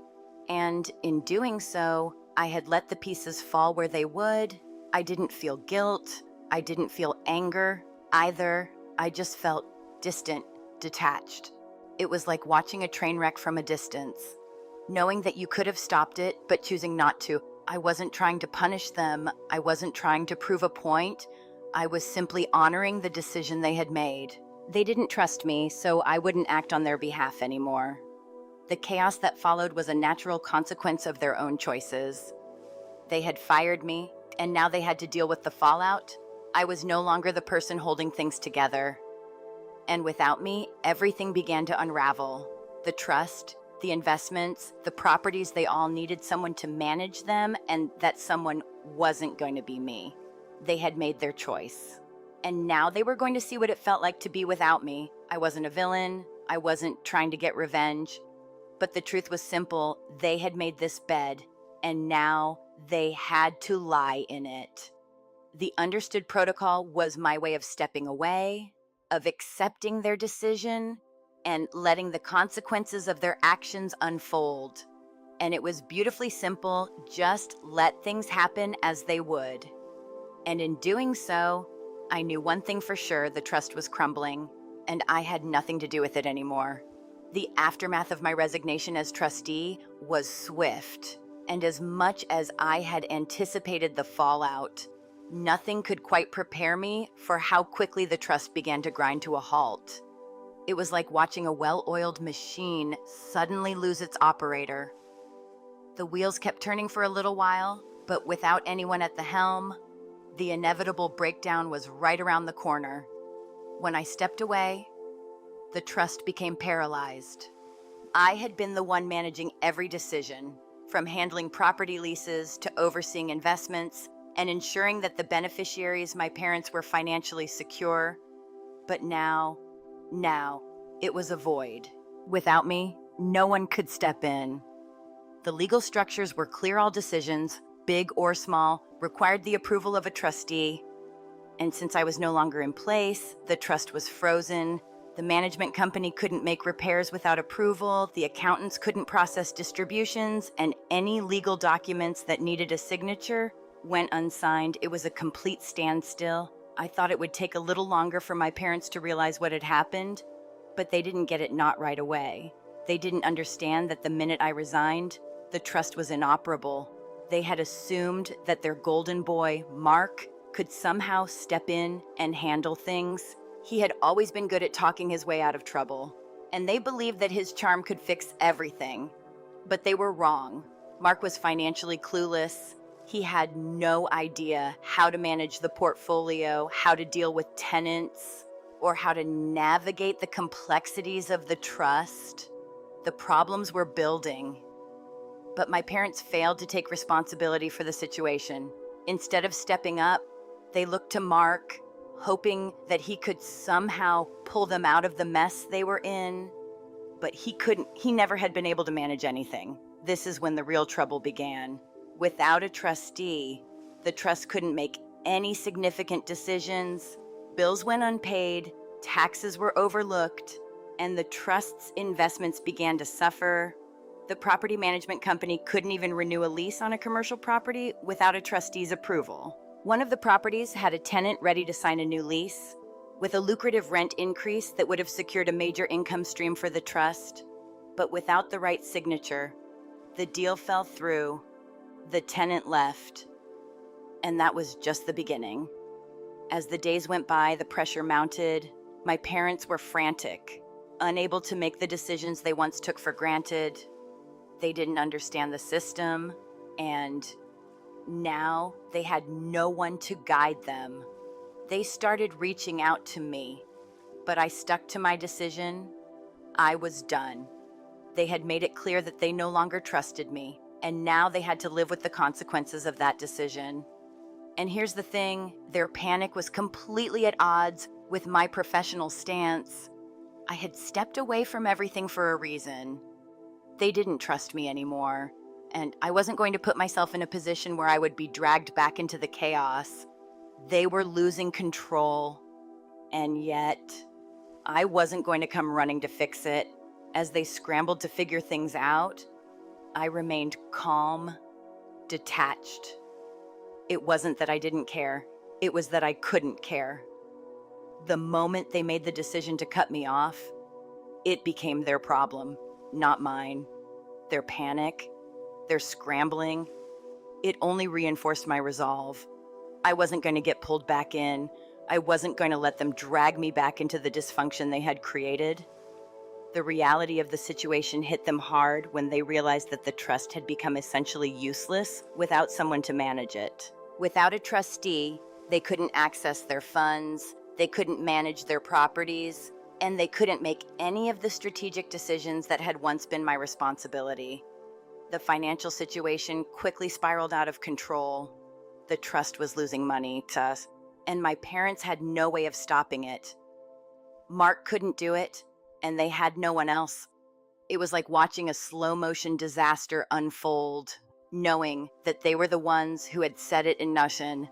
and in doing so, I had let the pieces fall where they would. I didn't feel guilt. I didn't feel anger either. I just felt distant, detached. It was like watching a train wreck from a distance, knowing that you could have stopped it, but choosing not to. I wasn't trying to punish them. I wasn't trying to prove a point. I was simply honoring the decision they had made. They didn't trust me, so I wouldn't act on their behalf anymore. The chaos that followed was a natural consequence of their own choices. They had fired me, and now they had to deal with the fallout. I was no longer the person holding things together. And without me, everything began to unravel. The trust, the investments, the properties, they all needed someone to manage them, and that someone wasn't going to be me. They had made their choice. And now they were going to see what it felt like to be without me. I wasn't a villain. I wasn't trying to get revenge. But the truth was simple. They had made this bed, and now they had to lie in it. The understood protocol was my way of stepping away, of accepting their decision, and letting the consequences of their actions unfold. And it was beautifully simple. Just let things happen as they would. And in doing so, I knew one thing for sure: the trust was crumbling, and I had nothing to do with it anymore. The aftermath of my resignation as trustee was swift, and as much as I had anticipated the fallout, nothing could quite prepare me for how quickly the trust began to grind to a halt. It was like watching a well-oiled machine suddenly lose its operator. The wheels kept turning for a little while, but without anyone at the helm, the inevitable breakdown was right around the corner. When I stepped away, the trust became paralyzed. I had been the one managing every decision, from handling property leases to overseeing investments and ensuring that the beneficiaries, my parents, were financially secure. But now, it was a void. Without me, no one could step in. The legal structures were clear. All decisions, big or small, required the approval of a trustee. And since I was no longer in place, the trust was frozen. The management company couldn't make repairs without approval. The accountants couldn't process distributions, and any legal documents that needed a signature went unsigned. It was a complete standstill. I thought it would take a little longer for my parents to realize what had happened, But they didn't get it not right away. They didn't understand that the minute I resigned, the trust was inoperable. They had assumed that their golden boy, Mark, could somehow step in and handle things. He had always been good at talking his way out of trouble, and they believed that his charm could fix everything. But they were wrong. Mark was financially clueless. He had no idea how to manage the portfolio, how to deal with tenants, or how to navigate the complexities of the trust. The problems were building. But my parents failed to take responsibility for the situation. Instead of stepping up, they looked to Mark, hoping that he could somehow pull them out of the mess they were in. But he couldn't. He never had been able to manage anything. This is when the real trouble began. Without a trustee, the trust couldn't make any significant decisions. Bills went unpaid, taxes were overlooked, and the trust's investments began to suffer. The property management company couldn't even renew a lease on a commercial property without a trustee's approval. One of the properties had a tenant ready to sign a new lease, with a lucrative rent increase that would have secured a major income stream for the trust. But without the right signature, the deal fell through, the tenant left, and that was just the beginning. As the days went by, the pressure mounted. My parents were frantic, unable to make the decisions they once took for granted. They didn't understand the system, and now they had no one to guide them. They started reaching out to me, but I stuck to my decision. I was done. They had made it clear that they no longer trusted me, and now they had to live with the consequences of that decision. And here's the thing, their panic was completely at odds with my professional stance. I had stepped away from everything for a reason. They didn't trust me anymore, and I wasn't going to put myself in a position where I would be dragged back into the chaos. They were losing control, and yet I wasn't going to come running to fix it. As they scrambled to figure things out, I remained calm, detached. It wasn't that I didn't care, it was that I couldn't care. The moment they made the decision to cut me off, it became their problem, not mine. Their panic, their scrambling, it only reinforced my resolve. I wasn't going to get pulled back in. I wasn't going to let them drag me back into the dysfunction they had created. The reality of the situation hit them hard when they realized that the trust had become essentially useless without someone to manage it. Without a trustee, they couldn't access their funds, they couldn't manage their properties, and they couldn't make any of the strategic decisions that had once been my responsibility. The financial situation quickly spiraled out of control. The trust was losing money to us, and my parents had no way of stopping it. Mark couldn't do it, and they had no one else. It was like watching a slow-motion disaster unfold, knowing that they were the ones who had set it in motion.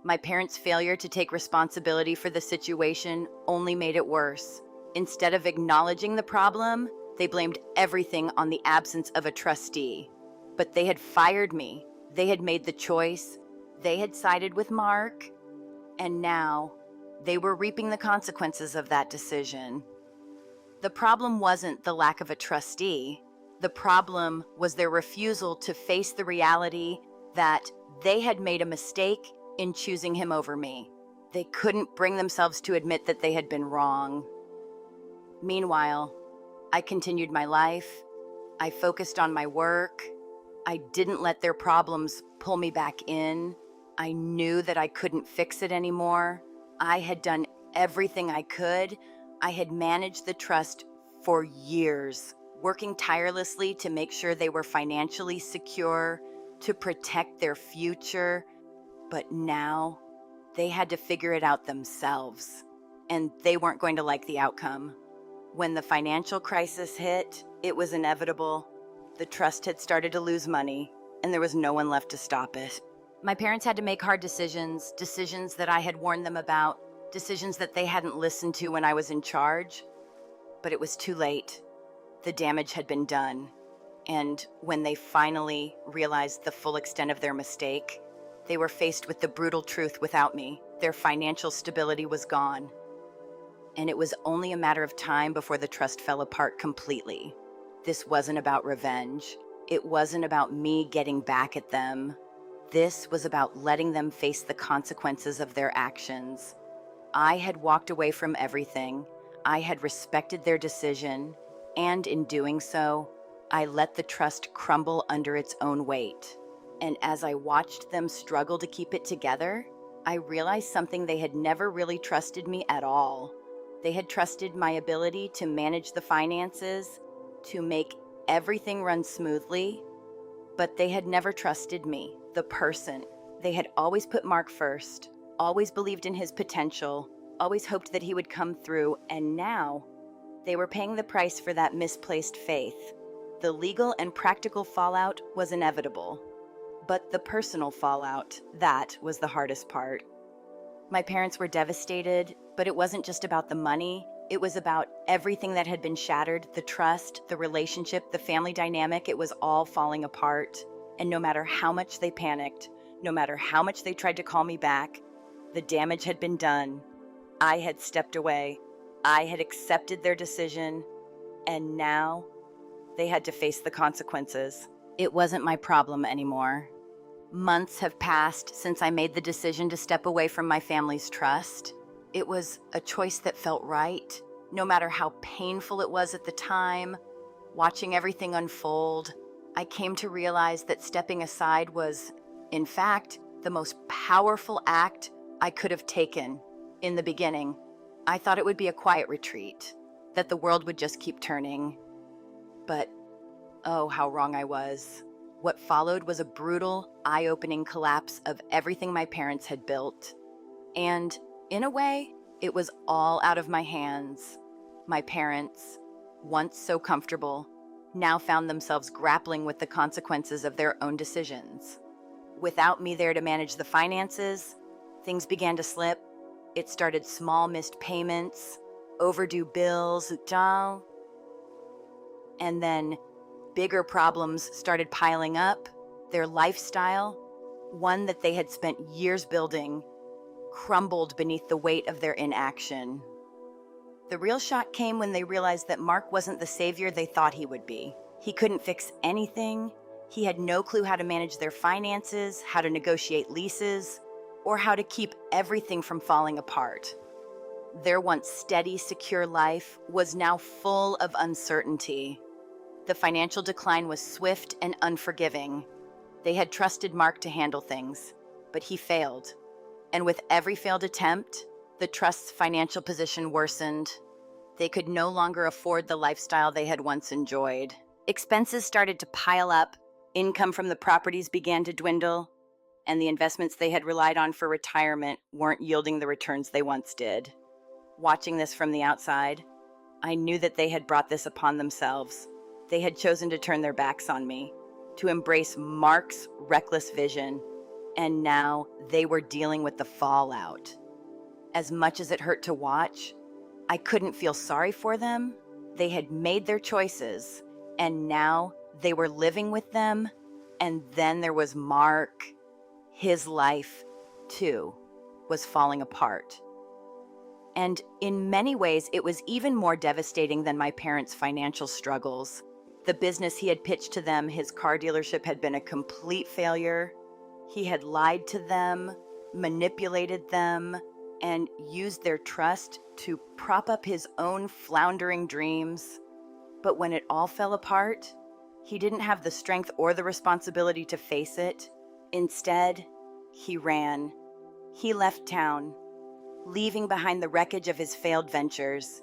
My parents' failure to take responsibility for the situation only made it worse. Instead of acknowledging the problem, they blamed everything on the absence of a trustee. But they had fired me. They had made the choice. They had sided with Mark. And now, they were reaping the consequences of that decision. The problem wasn't the lack of a trustee. The problem was their refusal to face the reality that they had made a mistake in choosing him over me. They couldn't bring themselves to admit that they had been wrong. Meanwhile, I continued my life. I focused on my work. I didn't let their problems pull me back in. I knew that I couldn't fix it anymore. I had done everything I could. I had managed the trust for years, working tirelessly to make sure they were financially secure, to protect their future. But now, they had to figure it out themselves, and they weren't going to like the outcome. When the financial crisis hit, it was inevitable. The trust had started to lose money, and there was no one left to stop it. My parents had to make hard decisions, decisions that I had warned them about, decisions that they hadn't listened to when I was in charge. But it was too late. The damage had been done. And when they finally realized the full extent of their mistake, they were faced with the brutal truth without me. Their financial stability was gone. and it was only a matter of time before the trust fell apart completely. This wasn't about revenge. It wasn't about me getting back at them. This was about letting them face the consequences of their actions. I had walked away from everything. I had respected their decision, and in doing so, I let the trust crumble under its own weight. And as I watched them struggle to keep it together, I realized something: they had never really trusted me at all. They had trusted my ability to manage the finances, to make everything run smoothly, but they had never trusted me, the person. They had always put Mark first, always believed in his potential, always hoped that he would come through, and now they were paying the price for that misplaced faith. The legal and practical fallout was inevitable, but the personal fallout, that was the hardest part. My parents were devastated, but it wasn't just about the money. It was about everything that had been shattered: the trust, the relationship, the family dynamic. It was all falling apart. And no matter how much they panicked, no matter how much they tried to call me back, the damage had been done. I had stepped away. I had accepted their decision, and now they had to face the consequences. It wasn't my problem anymore. Months have passed since I made the decision to step away from my family's trust. It was a choice that felt right, no matter how painful it was at the time. Watching everything unfold, I came to realize that stepping aside was, in fact, the most powerful act I could have taken. In the beginning, I thought it would be a quiet retreat, that the world would just keep turning. But, oh, how wrong I was. What followed was a brutal, eye-opening collapse of everything my parents had built. And, in a way, it was all out of my hands. My parents, once so comfortable, now found themselves grappling with the consequences of their own decisions. Without me there to manage the finances, things began to slip. It started: small missed payments, overdue bills, and then bigger problems started piling up. Their lifestyle, one that they had spent years building, crumbled beneath the weight of their inaction. The real shock came when they realized that Mark wasn't the savior they thought he would be. He couldn't fix anything. He had no clue how to manage their finances, how to negotiate leases, or how to keep everything from falling apart. Their once steady, secure life was now full of uncertainty. The financial decline was swift and unforgiving. They had trusted Mark to handle things, but he failed. And with every failed attempt, the trust's financial position worsened. They could no longer afford the lifestyle they had once enjoyed. Expenses started to pile up, income from the properties began to dwindle, and the investments they had relied on for retirement weren't yielding the returns they once did. Watching this from the outside, I knew that they had brought this upon themselves. They had chosen to turn their backs on me, to embrace Mark's reckless vision, and now they were dealing with the fallout. As much as it hurt to watch, I couldn't feel sorry for them. They had made their choices, and now they were living with them. And then there was Mark. His life, too, was falling apart. And in many ways, it was even more devastating than my parents' financial struggles. The business he had pitched to them, his car dealership, had been a complete failure. He had lied to them, manipulated them, and used their trust to prop up his own floundering dreams. But when it all fell apart, he didn't have the strength or the responsibility to face it. Instead, he ran. He left town, leaving behind the wreckage of his failed ventures.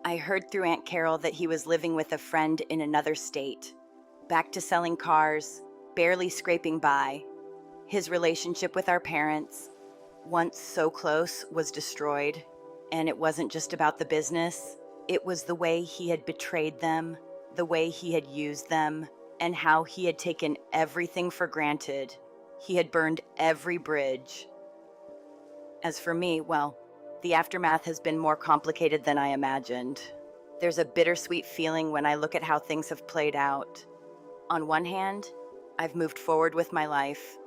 I heard through Aunt Carol that he was living with a friend in another state, back to selling cars, barely scraping by. His relationship with our parents, once so close, was destroyed. And it wasn't just about the business. It was the way he had betrayed them, the way he had used them, and how he had taken everything for granted. He had burned every bridge. As for me, well, the aftermath has been more complicated than I imagined. There's a bittersweet feeling when I look at how things have played out. On one hand, I've moved forward with my life.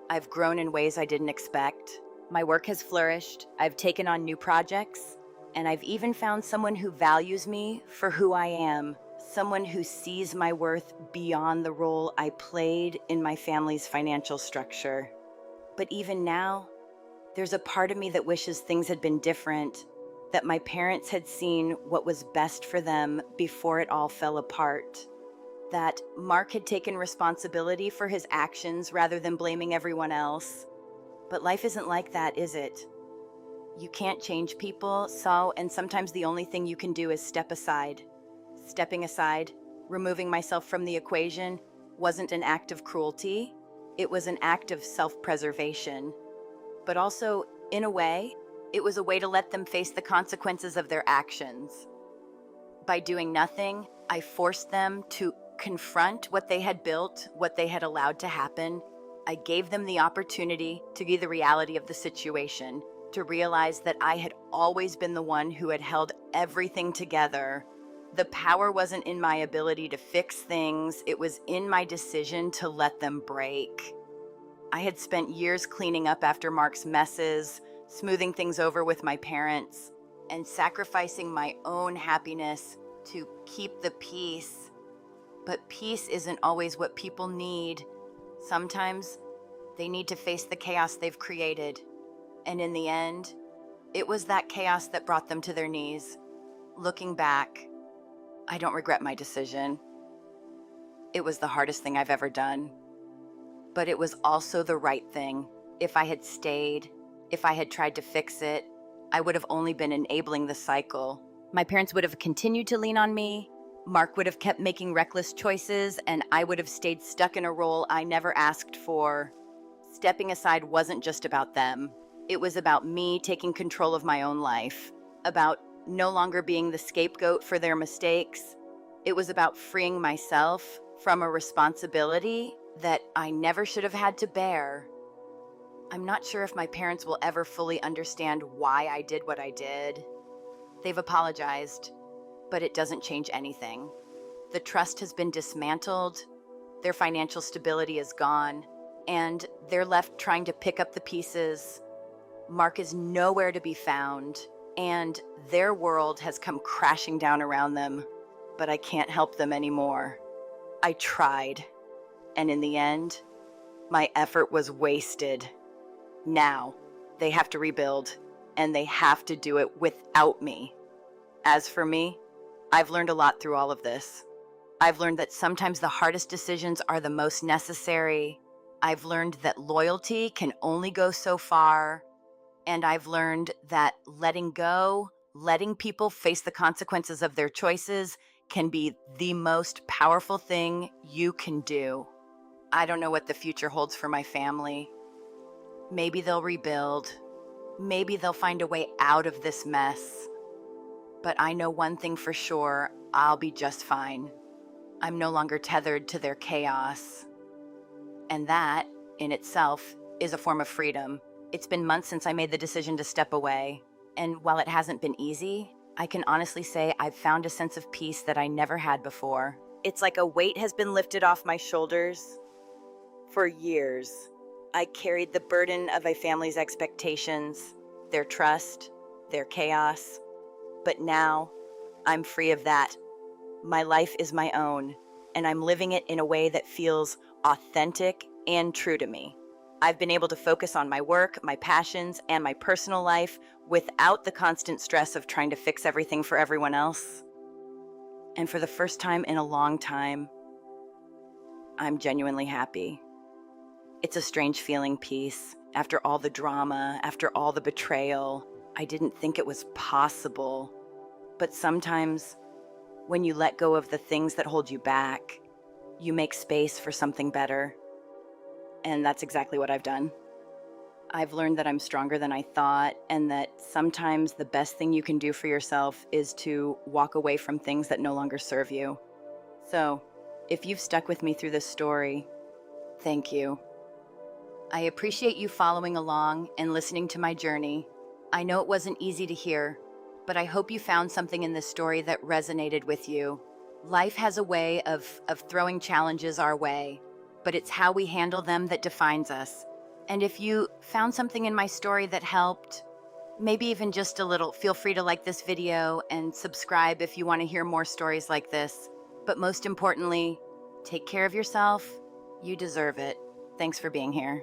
I've grown in ways I didn't expect. My work has flourished. I've taken on new projects. And I've even found someone who values me for who I am, someone who sees my worth beyond the role I played in my family's financial structure. But even now, there's a part of me that wishes things had been different, that my parents had seen what was best for them before it all fell apart, that Mark had taken responsibility for his actions rather than blaming everyone else. But life isn't like that, is it? You can't change people, and sometimes the only thing you can do is step aside. Stepping aside, removing myself from the equation, wasn't an act of cruelty. It was an act of self-preservation. But also, in a way, it was a way to let them face the consequences of their actions. By doing nothing, I forced them to confront what they had built, what they had allowed to happen. I gave them the opportunity to be the reality of the situation, to realize that I had always been the one who had held everything together. The power wasn't in my ability to fix things, it was in my decision to let them break. I had spent years cleaning up after Mark's messes, smoothing things over with my parents, and sacrificing my own happiness to keep the peace. But peace isn't always what people need. Sometimes they need to face the chaos they've created. And in the end, it was that chaos that brought them to their knees. Looking back, I don't regret my decision. It was the hardest thing I've ever done. But it was also the right thing. If I had stayed, if I had tried to fix it, I would have only been enabling the cycle. My parents would have continued to lean on me, Mark would have kept making reckless choices, and I would have stayed stuck in a role I never asked for. Stepping aside wasn't just about them. It was about me taking control of my own life, about no longer being the scapegoat for their mistakes. It was about freeing myself from a responsibility that I never should have had to bear. I'm not sure if my parents will ever fully understand why I did what I did. They've apologized, but it doesn't change anything. The trust has been dismantled, their financial stability is gone, and they're left trying to pick up the pieces. Mark is nowhere to be found, and their world has come crashing down around them, but I can't help them anymore. I tried, and in the end, my effort was wasted. Now, they have to rebuild, and they have to do it without me. As for me, I've learned a lot through all of this. I've learned that sometimes the hardest decisions are the most necessary. I've learned that loyalty can only go so far. And I've learned that letting go, letting people face the consequences of their choices can be the most powerful thing you can do. I don't know what the future holds for my family. Maybe they'll rebuild. Maybe they'll find a way out of this mess. But I know one thing for sure, I'll be just fine. I'm no longer tethered to their chaos. And that, in itself, is a form of freedom. It's been months since I made the decision to step away. And while it hasn't been easy, I can honestly say I've found a sense of peace that I never had before. It's like a weight has been lifted off my shoulders. For years, I carried the burden of a family's expectations, their trust, their chaos. But now, I'm free of that. My life is my own, and I'm living it in a way that feels authentic and true to me. I've been able to focus on my work, my passions, and my personal life without the constant stress of trying to fix everything for everyone else. And for the first time in a long time, I'm genuinely happy. It's a strange feeling, peace. After all the drama, after all the betrayal, I didn't think it was possible. But sometimes, when you let go of the things that hold you back, you make space for something better. And that's exactly what I've done. I've learned that I'm stronger than I thought, and that sometimes the best thing you can do for yourself is to walk away from things that no longer serve you. So, if you've stuck with me through this story, thank you. I appreciate you following along and listening to my journey. I know it wasn't easy to hear, but I hope you found something in this story that resonated with you. Life has a way of throwing challenges our way, but it's how we handle them that defines us. And if you found something in my story that helped, maybe even just a little. Feel free to like this video and subscribe if you want to hear more stories like this. But most importantly, take care of yourself. You deserve it. Thanks for being here.